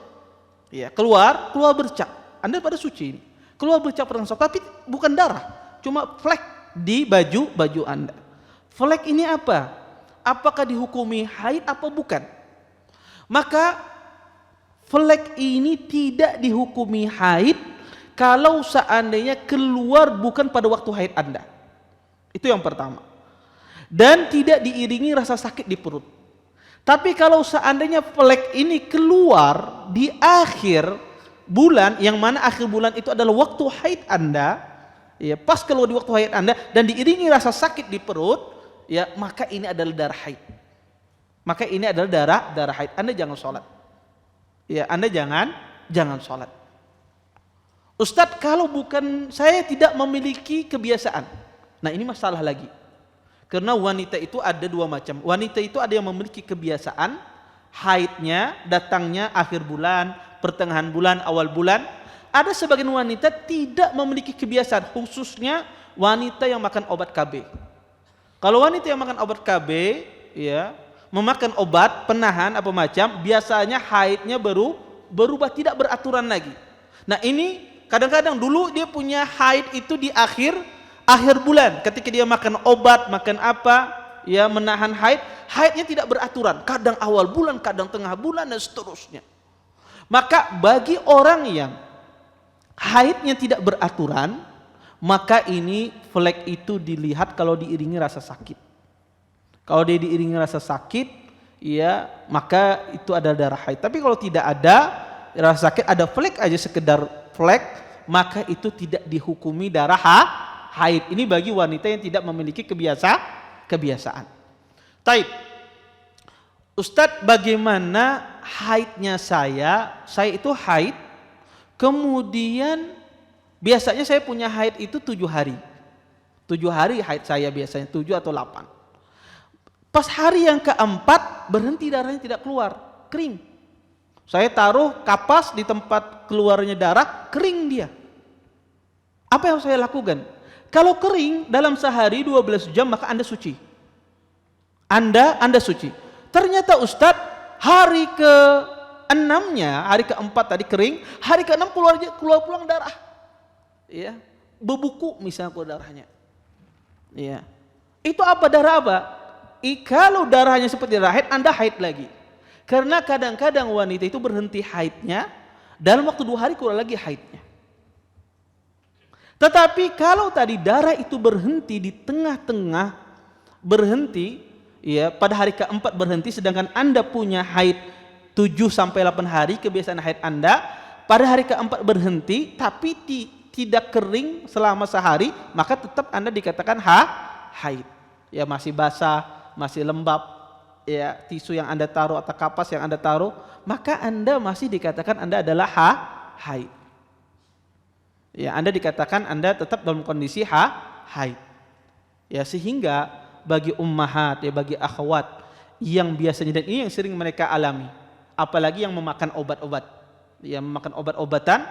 ya keluar bercak, Anda pada suci ini, keluar bercak pertengahan Safar, tapi bukan darah, cuma flek di baju Anda. Flek ini apa? Apakah dihukumi haid apa bukan? Maka flek ini tidak dihukumi haid kalau seandainya keluar bukan pada waktu haid Anda. Itu yang pertama. Dan tidak diiringi rasa sakit di perut. Tapi kalau seandainya flek ini keluar di akhir bulan, yang mana akhir bulan itu adalah waktu haid Anda, ya, pas keluar di waktu haid Anda dan diiringi rasa sakit di perut, ya, maka ini adalah darah haid. Maka ini adalah darah haid. Anda jangan sholat. Ya, Anda jangan sholat. Ustadz, kalau bukan saya tidak memiliki kebiasaan. Nah, ini masalah lagi. Karena wanita itu ada dua macam. Wanita itu ada yang memiliki kebiasaan haidnya datangnya akhir bulan, pertengahan bulan, awal bulan. Ada sebagian wanita tidak memiliki kebiasaan, khususnya wanita yang makan obat KB. Kalau wanita yang makan obat KB, ya, memakan obat penahan apa macam, biasanya haidnya berubah, tidak beraturan lagi. Nah, ini kadang-kadang dulu dia punya haid itu di akhir bulan, ketika dia makan obat, makan apa, ya, menahan haidnya tidak beraturan, kadang awal bulan, kadang tengah bulan dan seterusnya. Maka bagi orang yang haidnya tidak beraturan, maka ini flek itu dilihat kalau diiringi rasa sakit. Kalau dia diiringi rasa sakit, ya, maka itu adalah darah haid. Tapi kalau tidak ada rasa sakit, ada flek aja sekedar flek, maka itu tidak dihukumi darah haid. Ini bagi wanita yang tidak memiliki kebiasaan. Taib. Ustadz, bagaimana haidnya saya itu haid, kemudian biasanya saya punya haid itu 7 hari. 7 hari haid saya biasanya, 7 atau 8. Pas hari yang keempat berhenti, darahnya tidak keluar, kering. Saya taruh kapas di tempat keluarnya darah, kering dia. Apa yang saya lakukan? Kalau kering dalam sehari 12 jam, maka Anda suci. Anda suci. Ternyata Ustadz, hari ke-6-nya, hari ke-4 tadi kering, hari ke-6 keluar pulang darah. Ya, bebuku misalnya keluar darahnya. Ya. Itu apa, darah apa? Kalau darahnya seperti darah haid, Anda haid lagi. Karena kadang-kadang wanita itu berhenti haidnya, dalam waktu 2 hari keluar lagi haidnya. Tetapi kalau tadi darah itu berhenti di tengah-tengah, berhenti, ya, pada hari keempat berhenti, sedangkan Anda punya haid 7-8 hari, kebiasaan haid Anda, pada hari keempat berhenti, tapi tidak kering selama sehari, maka tetap Anda dikatakan haid. Ya, masih basah, masih lembab, ya, tisu yang Anda taruh atau kapas yang Anda taruh, maka Anda masih dikatakan Anda adalah haid. Ya, Anda dikatakan Anda tetap dalam kondisi haid. Ya, sehingga bagi ummahat, ya, bagi akhwat yang biasanya, dan ini yang sering mereka alami, apalagi yang memakan obat-obat, yang memakan obat-obatan,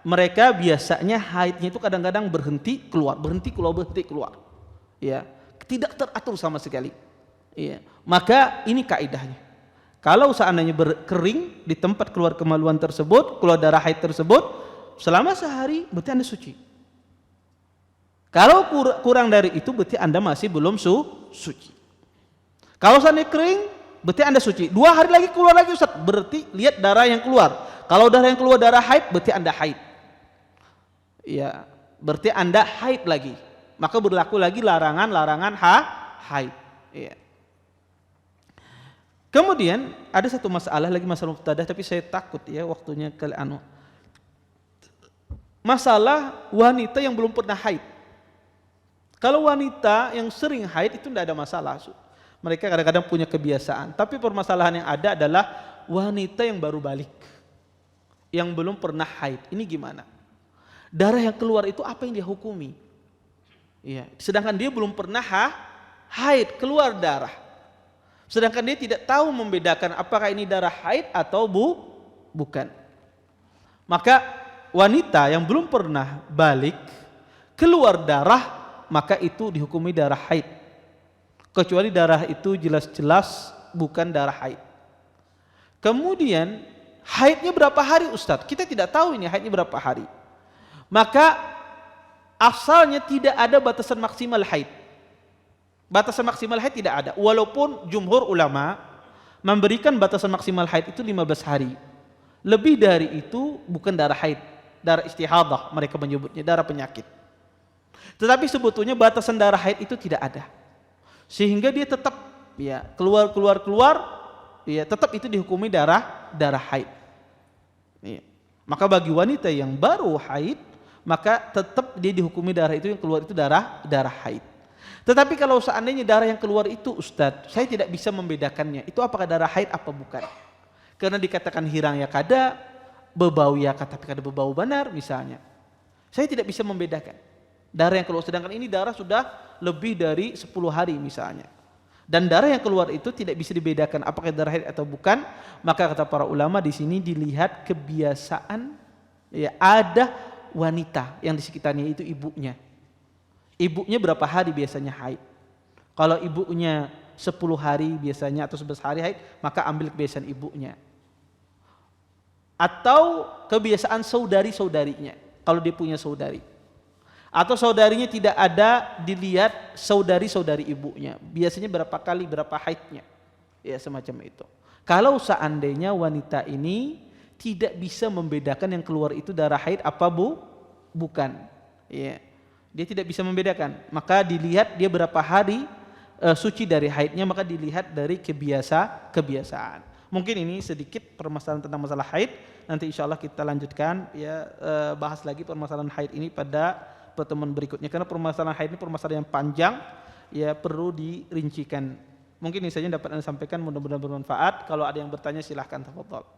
mereka biasanya haidnya itu kadang-kadang berhenti keluar. Ya, tidak teratur sama sekali. Ya, maka ini kaidahnya. Kalau seandainya berkering di tempat keluar kemaluan tersebut, keluar darah haid tersebut, selama sehari berarti Anda suci. Kalau kurang dari itu berarti Anda masih belum suci. Kalau seandainya kering berarti Anda suci. 2 hari lagi keluar lagi, Ustaz, berarti lihat darah yang keluar. Kalau darah yang keluar darah haid berarti Anda haid. Ya, berarti Anda haid lagi. Maka berlaku lagi larangan haid. Ya. Kemudian ada satu masalah lagi, masalah mubtadah, tapi saya takut, ya, waktunya masalah wanita yang belum pernah haid. Kalau wanita yang sering haid itu tidak ada masalah. Mereka kadang-kadang punya kebiasaan. Tapi permasalahan yang ada adalah wanita yang baru balik, yang belum pernah haid. Ini gimana? Darah yang keluar itu apa yang dia hukumi? Ya, sedangkan dia belum pernah haid, keluar darah. Sedangkan dia tidak tahu membedakan apakah ini darah haid atau bukan. Maka wanita yang belum pernah balik keluar darah, maka itu dihukumi darah haid. Kecuali darah itu jelas-jelas bukan darah haid. Kemudian haidnya berapa hari, Ustadz? Kita tidak tahu ini haidnya berapa hari. Maka asalnya tidak ada batasan maksimal haid. Batasan maksimal haid tidak ada. Walaupun jumhur ulama memberikan batasan maksimal haid itu 15 hari. Lebih dari itu bukan darah haid, darah istihadah mereka menyebutnya, darah penyakit. Tetapi sebetulnya batasan darah haid itu tidak ada. Sehingga dia tetap, ya, keluar ya tetap itu dihukumi darah haid. Ya. Maka bagi wanita yang baru haid, maka tetap dia dihukumi darah itu yang keluar itu darah haid. Tetapi kalau seandainya darah yang keluar itu, Ustadz, saya tidak bisa membedakannya. Itu apakah darah haid apa bukan? Karena dikatakan hirang ya kada, bebau ya kada, tapi kada bebau benar misalnya. Saya tidak bisa membedakan. Darah yang keluar, sedangkan ini darah sudah lebih dari 10 hari misalnya. Dan darah yang keluar itu tidak bisa dibedakan apakah darah haid atau bukan. Maka kata para ulama di sini dilihat kebiasaan, ya ada wanita yang di sekitarnya itu ibunya. Ibunya berapa hari biasanya haid? Kalau ibunya 10 hari biasanya atau 11 hari haid, maka ambil kebiasaan ibunya. Atau kebiasaan saudari-saudarinya, kalau dia punya saudari. Atau saudarinya tidak ada, dilihat saudari-saudari ibunya. Biasanya berapa kali, berapa haidnya. Ya semacam itu. Kalau seandainya wanita ini tidak bisa membedakan yang keluar itu darah haid apa bukan. Ya. Dia tidak bisa membedakan. Maka dilihat dia berapa hari suci dari haidnya, maka dilihat dari kebiasaan. Mungkin ini sedikit permasalahan tentang masalah haid. Nanti insya Allah kita lanjutkan ya, bahas lagi permasalahan haid ini pada pertemuan berikutnya, karena permasalahan haid ini permasalahan yang panjang, ya perlu dirincikan. Mungkin ini saja yang dapat Anda sampaikan, mudah-mudahan bermanfaat. Kalau ada yang bertanya silahkan, tafadhol.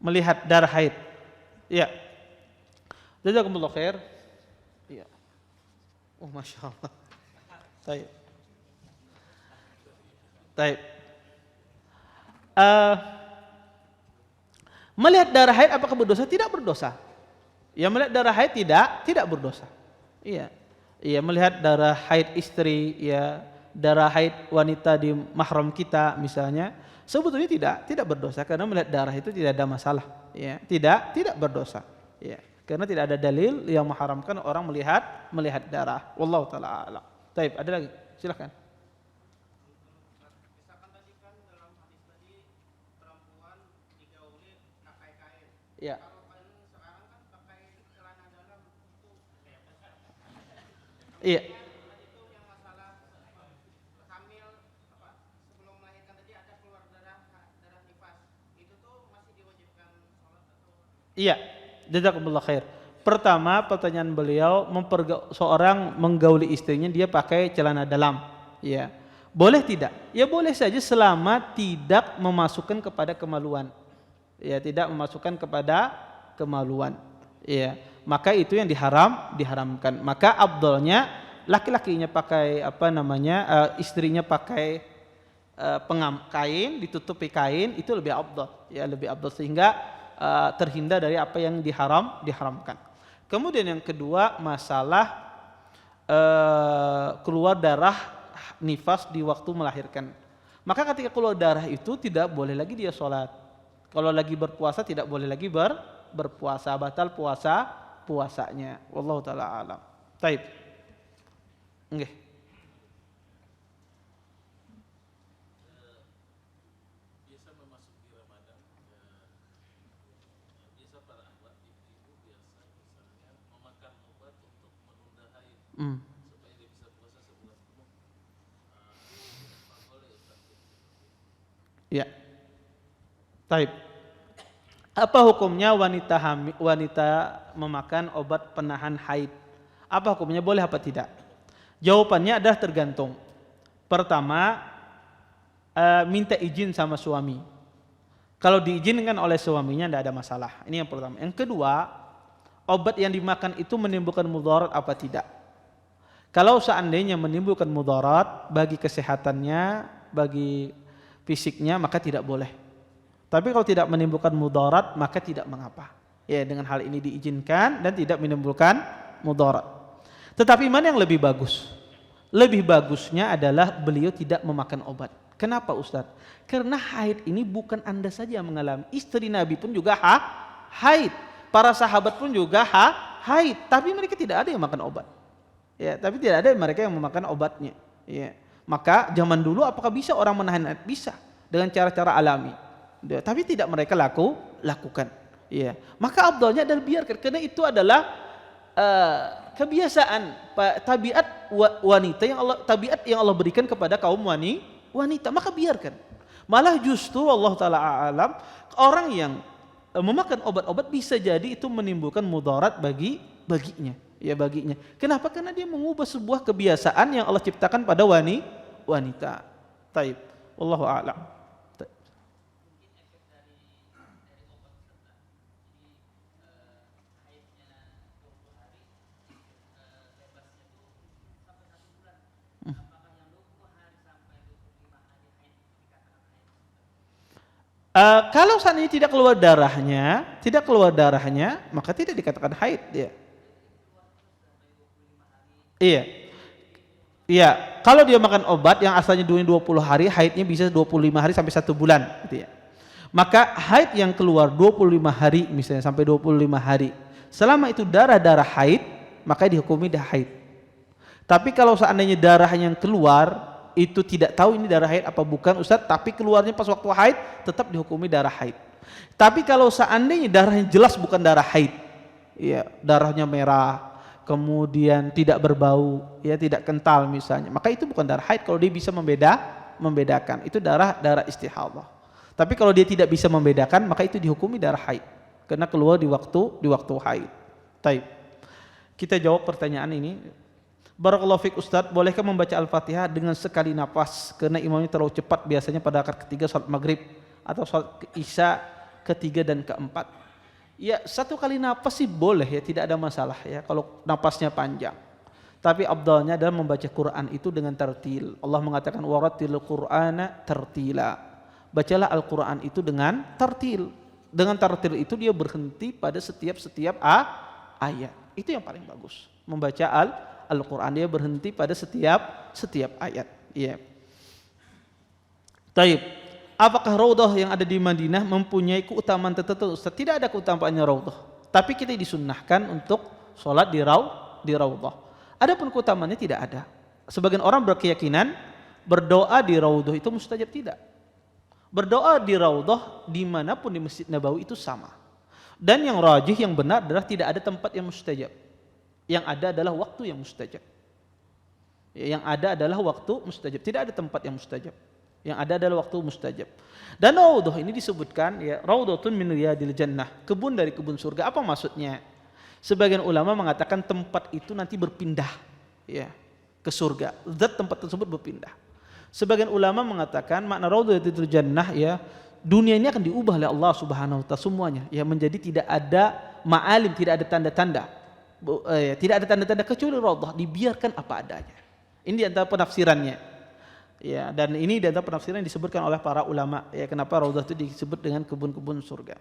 Melihat darah haid. Ya. Jazakumullah khair. Iya. Oh, Masya Allah. Baik. Baik. Melihat darah haid apakah berdosa? Tidak berdosa. Ya, melihat darah haid tidak berdosa. Iya. Iya, melihat darah haid istri, ya, darah haid wanita di mahram kita misalnya, sebetulnya tidak berdosa karena melihat darah itu tidak ada masalah, ya. Tidak berdosa. Ya. Karena tidak ada dalil yang mengharamkan orang melihat darah. Wallahu taala a'lam. Baik, ada lagi? Silakan. Ya. Iya. Iya. Jazakumullah khair. Pertama, pertanyaan beliau, seorang menggauli istrinya dia pakai celana dalam. Ya. Boleh tidak? Ya boleh saja selama tidak memasukkan kepada kemaluan. Ya, tidak memasukkan kepada kemaluan. Ya, maka itu yang diharamkan. Maka afdalnya laki-lakinya pakai istrinya pakai kain, ditutupi kain, itu lebih afdal. Ya, lebih afdal sehingga terhindar dari apa yang diharamkan. Kemudian yang kedua, masalah keluar darah nifas di waktu melahirkan. Maka ketika keluar darah itu tidak boleh lagi dia sholat. Kalau lagi berpuasa tidak boleh lagi berpuasa, batal puasanya. Wallahu taala alam. Taib. Nggih. Biasa memasuki Ramadan, biasa para ahwat ibu biasa misalnya memakan obat untuk menunda haid supaya dia bisa puasa sebulan penuh. Boleh Ustaz? Ya. Taib. Apa hukumnya wanita memakan obat penahan haid? Apa hukumnya, boleh apa tidak? Jawabannya adalah tergantung. Pertama, minta izin sama suami. Kalau diizinkan oleh suaminya tidak ada masalah. Ini yang pertama. Yang kedua, obat yang dimakan itu menimbulkan mudarat apa tidak? Kalau seandainya menimbulkan mudarat bagi kesehatannya, bagi fisiknya, maka tidak boleh. Tapi kalau tidak menimbulkan mudarat, maka tidak mengapa. Ya, dengan hal ini diizinkan dan tidak menimbulkan mudarat. Tetapi mana yang lebih bagus? Lebih bagusnya adalah beliau tidak memakan obat. Kenapa Ustaz? Karena haid ini bukan Anda saja yang mengalami. Istri Nabi pun juga haid. Para sahabat pun juga haid. Tapi mereka tidak ada yang makan obat. Ya, tapi tidak ada mereka yang memakan obatnya. Ya. Maka zaman dulu apakah bisa orang menahan haid? Bisa. Dengan cara-cara alami. Tapi tidak mereka lakukan. Ya. Maka afdalnya adalah biarkan, karena itu adalah kebiasaan, wanita yang tabiat yang Allah berikan kepada kaum wanita, maka biarkan. Malah justru Allah taala alam, orang yang memakan obat-obat bisa jadi itu menimbulkan mudarat baginya. Kenapa? Karena dia mengubah sebuah kebiasaan yang Allah ciptakan pada wanita. Taib. Wallahu a'lam. Kalau seandainya tidak keluar darahnya, maka tidak dikatakan haid dia. Iya. Iya, kalau dia makan obat yang asalnya 20 hari, haidnya bisa 25 hari sampai 1 bulan gitu ya. Maka haid yang keluar 25 hari misalnya sampai 25 hari, selama itu darah-darah haid, maka dihukumi dah haid. Tapi kalau seandainya darah yang keluar itu tidak tahu ini darah haid apa bukan Ustaz, tapi keluarnya pas waktu haid, tetap dihukumi darah haid. Tapi kalau seandainya darahnya jelas bukan darah haid, ya, darahnya merah, kemudian tidak berbau, ya, tidak kental misalnya, maka itu bukan darah haid. Kalau dia bisa membedakan, itu darah istihadhah. Tapi kalau dia tidak bisa membedakan, maka itu dihukumi darah haid karena keluar di waktu haid. Taib. Kita jawab pertanyaan ini. Barakallahu fiik Ustaz, bolehkah membaca Al-Fatihah dengan sekali nafas karena imamnya terlalu cepat biasanya pada rakaat ketiga salat maghrib atau salat isya ketiga dan keempat? Ya, satu kali nafas sih boleh ya, tidak ada masalah ya kalau nafasnya panjang. Tapi afdalnya adalah membaca Quran itu dengan tartil. Allah mengatakan warattil Qur'ana tartila. Bacalah Al-Quran itu dengan tartil. Dengan tartil itu dia berhenti pada setiap ayat. Itu yang paling bagus. Membaca Al-Quran dia berhenti pada setiap ayat. Iya. Taib. Apakah raudhah yang ada di Madinah mempunyai keutamaan tertentu? Ustaz, tidak ada keutamaannya raudhah. Tapi kita disunnahkan untuk sholat di raudhah. Adapun keutamaannya tidak ada. Sebagian orang berkeyakinan berdoa di raudhah itu mustajab, tidak. Berdoa di raudhah dimanapun di Masjid Nabawi itu sama. Dan yang rajih, yang benar adalah tidak ada tempat yang mustajab. Yang ada adalah waktu yang mustajab. Yang ada adalah waktu mustajab. Tidak ada tempat yang mustajab. Yang ada adalah waktu mustajab. Dan raudhah ini disebutkan ya, raudhatun min riyadil jannah, kebun dari kebun surga. Apa maksudnya? Sebagian ulama mengatakan tempat itu nanti berpindah ya ke surga. Zat tempat tersebut berpindah. Sebagian ulama mengatakan makna raudhatul jannah ya, dunia ini akan diubah oleh Allah Subhanahu wa taala semuanya ya, menjadi tidak ada ma'alim, tidak ada tanda-tanda. Tidak ada tanda-tanda kecuali raudhah, dibiarkan apa adanya. Ini di antara penafsirannya. Ya, dan ini di antara penafsiran yang disebutkan oleh para ulama ya, kenapa raudhah itu disebut dengan kebun-kebun surga.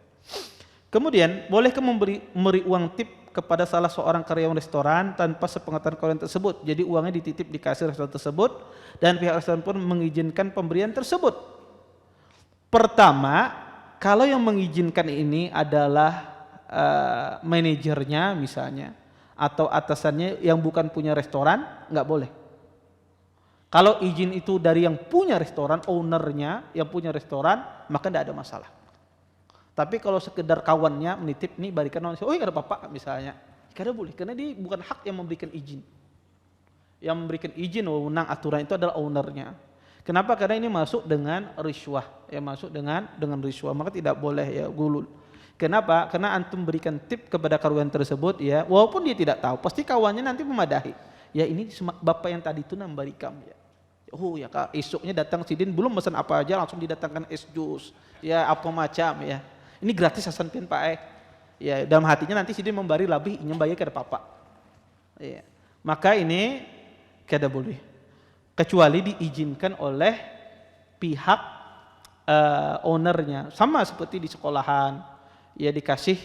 Kemudian, bolehkah memberi uang tip kepada salah seorang karyawan restoran tanpa sepengetahuan karyawan tersebut? Jadi uangnya dititip di kasir restoran tersebut dan pihak restoran pun mengizinkan pemberian tersebut. Pertama, kalau yang mengizinkan ini adalah manajernya misalnya atau atasannya yang bukan punya restoran, nggak boleh. Kalau izin itu dari yang punya restoran, ownernya yang punya restoran, maka tidak ada masalah. Tapi kalau sekedar kawannya menitip, nih barikan orang, oh iya ada bapak misalnya, karena boleh, karena dia bukan hak yang memberikan izin. Yang memberikan izin, wewenang aturan itu adalah ownernya. Kenapa? Karena ini masuk dengan riswah, ya masuk dengan riswah, maka tidak boleh ya gulul. Kenapa? Karena antum berikan tip kepada karyawan tersebut ya, walaupun dia tidak tahu, pasti kawannya nanti memadahi. Ya ini bapak yang tadi itu memberikan ya. Oh ya kak, esoknya datang sidin belum pesan apa aja langsung didatangkan es jus, ya apa macam ya. Ini gratis Hasan Pin Pak ya dalam hatinya nanti sidin memberi lebih ingin bayar ke papa. Ya. Maka ini kada boleh, kecuali diizinkan oleh pihak ownernya, sama seperti di sekolahan. Ya dikasih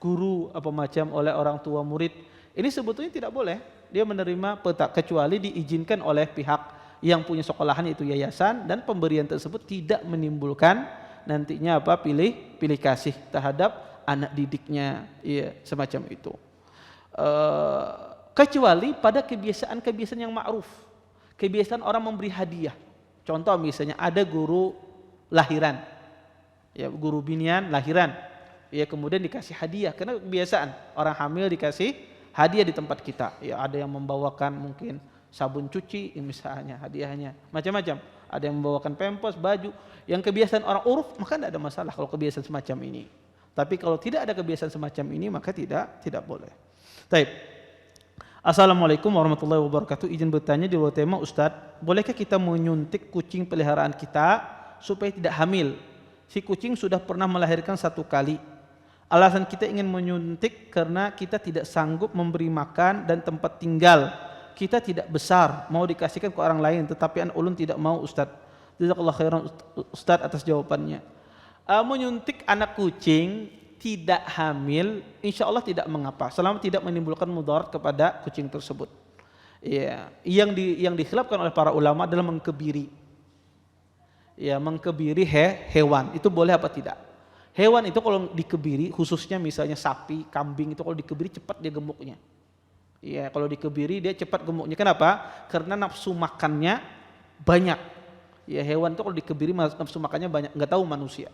guru apa macam oleh orang tua murid. Ini sebetulnya tidak boleh dia menerima petak kecuali diizinkan oleh pihak yang punya sekolahan yaitu yayasan, dan pemberian tersebut tidak menimbulkan nantinya pilih kasih terhadap anak didiknya, ya semacam itu. Kecuali pada kebiasaan yang ma'ruf, kebiasaan orang memberi hadiah. Contoh misalnya ada guru lahiran. Ya, guru binian lahiran, ya kemudian dikasih hadiah karena kebiasaan orang hamil dikasih hadiah di tempat kita. Ya, ada yang membawakan mungkin sabun cuci misalnya hadiahnya, macam-macam. Ada yang membawakan pampers, baju. Yang kebiasaan orang uruf maka tidak ada masalah kalau kebiasaan semacam ini. Tapi kalau tidak ada kebiasaan semacam ini maka tidak boleh. Baik. Assalamualaikum warahmatullahi wabarakatuh. Izin bertanya di luar tema Ustadz, bolehkah kita menyuntik kucing peliharaan kita supaya tidak hamil? Si kucing sudah pernah melahirkan 1 kali. Alasan kita ingin menyuntik karena kita tidak sanggup memberi makan dan tempat tinggal. Kita tidak besar, mau dikasihkan ke orang lain, tetapi anak ulun tidak mau Ustadz. Jazakallahu khairan Ustadz atas jawabannya. Menyuntik anak kucing tidak hamil, insya Allah tidak mengapa, selama tidak menimbulkan mudarat kepada kucing tersebut. Ya, yang dikhilafkan oleh para ulama adalah mengkebiri. Ya, mengkebiri hewan itu boleh apa tidak? Hewan itu kalau dikebiri, khususnya misalnya sapi, kambing itu kalau dikebiri cepat dia gemuknya. Ya, kalau dikebiri dia cepat gemuknya. Kenapa? Karena nafsu makannya banyak. Ya, hewan itu kalau dikebiri nafsu makannya banyak. Nggak tahu manusia.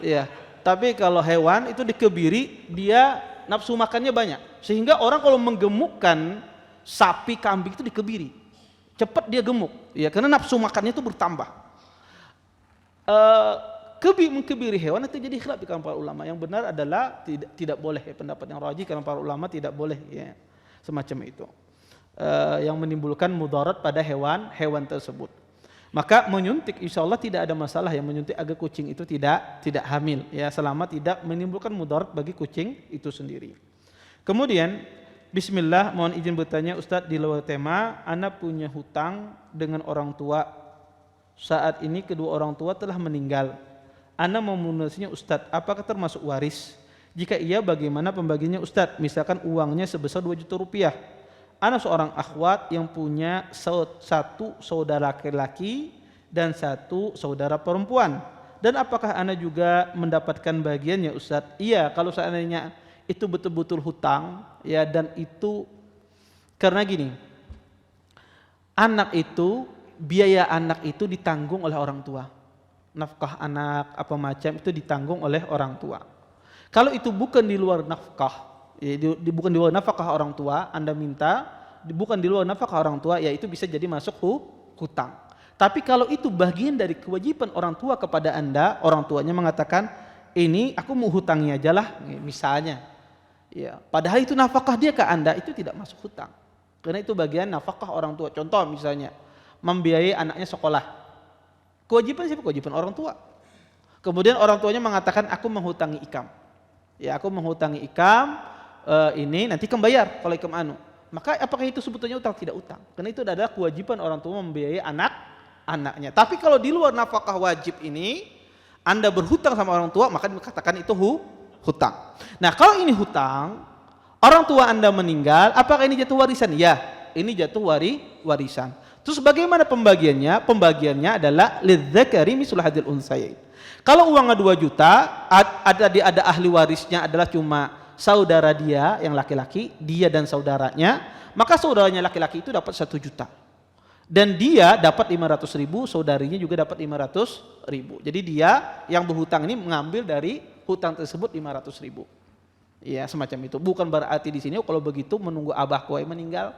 Ya, tapi kalau hewan itu dikebiri dia nafsu makannya banyak. Sehingga orang kalau menggemukkan sapi, kambing itu dikebiri, cepat dia gemuk. Ya, karena nafsu makannya itu bertambah. Mengkebiri hewan itu jadi khilaf di kalangan para ulama. Yang benar adalah tidak boleh. Ya, pendapat yang rajih kalangan para ulama tidak boleh. Ya. Semacam itu, yang menimbulkan mudarat pada hewan tersebut. Maka menyuntik insya Allah tidak ada masalah, yang menyuntik agar kucing itu tidak hamil, ya, selama tidak menimbulkan mudarat bagi kucing itu sendiri. Kemudian Bismillah, mohon izin bertanya Ustadz di luar tema, ana punya hutang dengan orang tua. Saat ini kedua orang tua telah meninggal. Ana mau melunasinya Ustadz, apakah termasuk waris? Jika iya, bagaimana pembagiannya Ustadz? Misalkan uangnya sebesar 2 juta rupiah. Ana seorang akhwat yang punya 1 saudara laki-laki dan 1 saudara perempuan. Dan apakah ana juga mendapatkan bagiannya Ustadz? Iya, kalau seandainya itu betul-betul hutang, ya, dan itu karena gini, biaya anak itu ditanggung oleh orang tua. Nafkah anak apa macam itu ditanggung oleh orang tua. Kalau itu bukan di luar nafkah, bukan di luar nafkah orang tua, Anda minta, bukan di luar nafkah orang tua, ya itu bisa jadi masuk hutang. Tapi kalau itu bagian dari kewajiban orang tua kepada Anda, orang tuanya mengatakan, ini aku mau hutangi aja lah, misalnya. Ya, padahal itu nafkah dia ke Anda, itu tidak masuk hutang. Karena itu bagian nafkah orang tua. Contoh misalnya, membiayai anaknya sekolah. Kewajiban siapa? Kewajiban orang tua. Kemudian orang tuanya mengatakan, aku menghutangi ikam. Ya, aku menghutangi ikam, ini nanti kamu bayar kalau ikam anu. Maka apakah itu sebetulnya utang? Tidak utang. Karena itu adalah kewajiban orang tua membiayai anaknya. Tapi kalau di luar nafkah wajib ini, Anda berhutang sama orang tua, maka dikatakan itu hutang. Nah, kalau ini hutang, orang tua Anda meninggal, apakah ini jatuh warisan? Ya, ini jatuh warisan. Terus bagaimana pembagiannya? Pembagiannya adalah lidzakari mislu hadzal unsayain. Kalau uangnya 2 juta, ada ahli warisnya adalah cuma saudara dia yang laki-laki, dia dan saudaranya, maka saudaranya laki-laki itu dapat 1 juta. Dan dia dapat 500.000, saudarinya juga dapat 500.000. Jadi dia yang berhutang ini mengambil dari hutang tersebut 500.000. Ya, semacam itu. Bukan berarti di sini kalau begitu menunggu abah kowe meninggal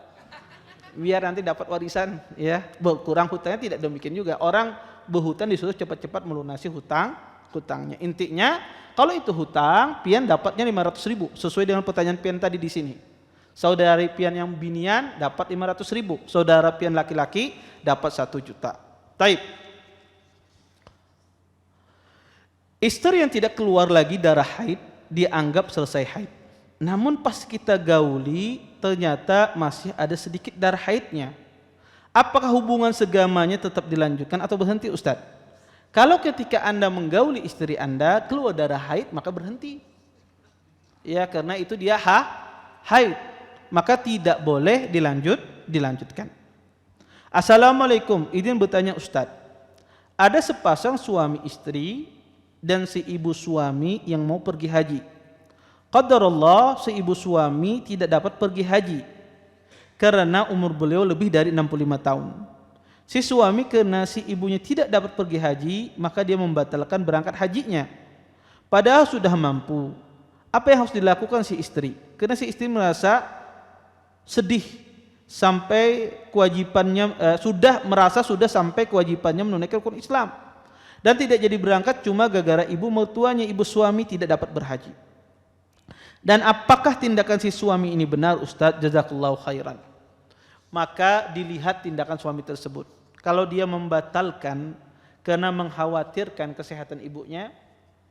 biar nanti dapat warisan, ya, berkurang hutangnya, tidak demikian juga. Orang berhutang disuruh cepat-cepat melunasi hutangnya. Intinya kalau itu hutang, pian dapatnya 500.000 sesuai dengan pertanyaan pian tadi di sini. Saudari pian yang binian dapat 500.000, saudara pian laki-laki dapat 1 juta. Taib. Istri yang tidak keluar lagi darah haid dianggap selesai haid. Namun pas kita gauli ternyata masih ada sedikit darah haidnya. Apakah hubungan segamanya tetap dilanjutkan atau berhenti Ustadz? Kalau ketika Anda menggauli istri Anda keluar darah haid maka berhenti. Ya, karena itu dia haid. Maka tidak boleh dilanjutkan. Assalamualaikum, izin bertanya Ustadz. Ada sepasang suami istri dan si ibu suami yang mau pergi haji. Qadarullah, si ibu suami tidak dapat pergi haji karena umur beliau lebih dari 65 tahun. Si suami karena si ibunya tidak dapat pergi haji, maka dia membatalkan berangkat hajinya. Padahal sudah mampu. Apa yang harus dilakukan si istri? Karena si istri merasa sedih sampai kewajibannya sudah sampai kewajibannya menunaikan rukun Islam dan tidak jadi berangkat cuma gara-gara ibu mertuanya, ibu suami tidak dapat berhaji. Dan apakah tindakan si suami ini benar, Ustadz? Jazakallahu khairan. Maka dilihat tindakan suami tersebut. Kalau dia membatalkan karena mengkhawatirkan kesehatan ibunya,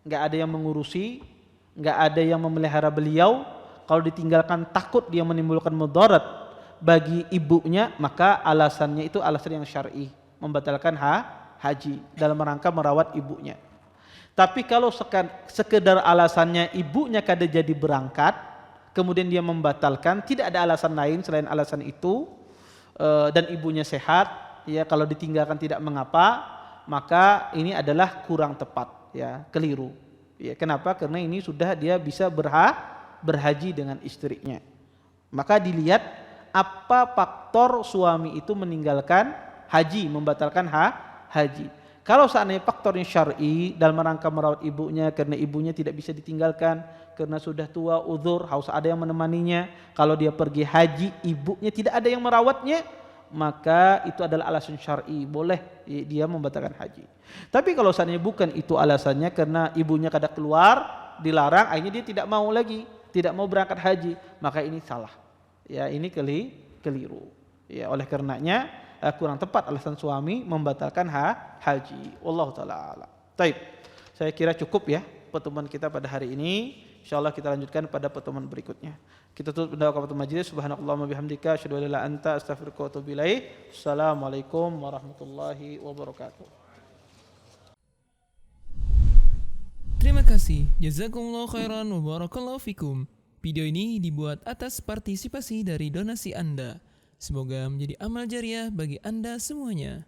nggak ada yang mengurusi, nggak ada yang memelihara beliau, kalau ditinggalkan takut dia menimbulkan mudarat bagi ibunya, maka alasannya itu alasan yang syar'i, membatalkan haji dalam rangka merawat ibunya. Tapi kalau sekedar alasannya ibunya kada jadi berangkat, kemudian dia membatalkan, tidak ada alasan lain selain alasan itu, dan ibunya sehat, ya kalau ditinggalkan tidak mengapa, maka ini adalah kurang tepat, ya keliru. Ya, kenapa? Karena ini sudah dia bisa berhaji dengan istrinya. Maka dilihat apa faktor suami itu meninggalkan haji, membatalkan haji. Kalau seandainya faktornya syar'i dalam rangka merawat ibunya karena ibunya tidak bisa ditinggalkan, karena sudah tua, uzur, harus ada yang menemaninya. Kalau dia pergi haji, ibunya tidak ada yang merawatnya, maka itu adalah alasan syar'i, boleh dia membatalkan haji. Tapi kalau seandainya bukan itu alasannya, karena ibunya kada keluar, dilarang, akhirnya dia tidak mau lagi, tidak mau berangkat haji, maka ini salah. Ya, ini keliru. Ya, oleh karenanya kurang tepat alasan suami membatalkan haji. Wallahu taala a'lam. Baik. Saya kira cukup ya pertemuan kita pada hari ini. Insyaallah kita lanjutkan pada pertemuan berikutnya. Kita tutup doa kafatul majelis. Subhanakallahumma bihamdika asyhadu an la ilaha illa anta astaghfiruka wa atubu ilaik. Assalamualaikum warahmatullahi wabarakatuh. Terima kasih. Jazakumullahu khairan wa barakallahu fikum. Video ini dibuat atas partisipasi dari donasi Anda. Semoga menjadi amal jariah bagi Anda semuanya.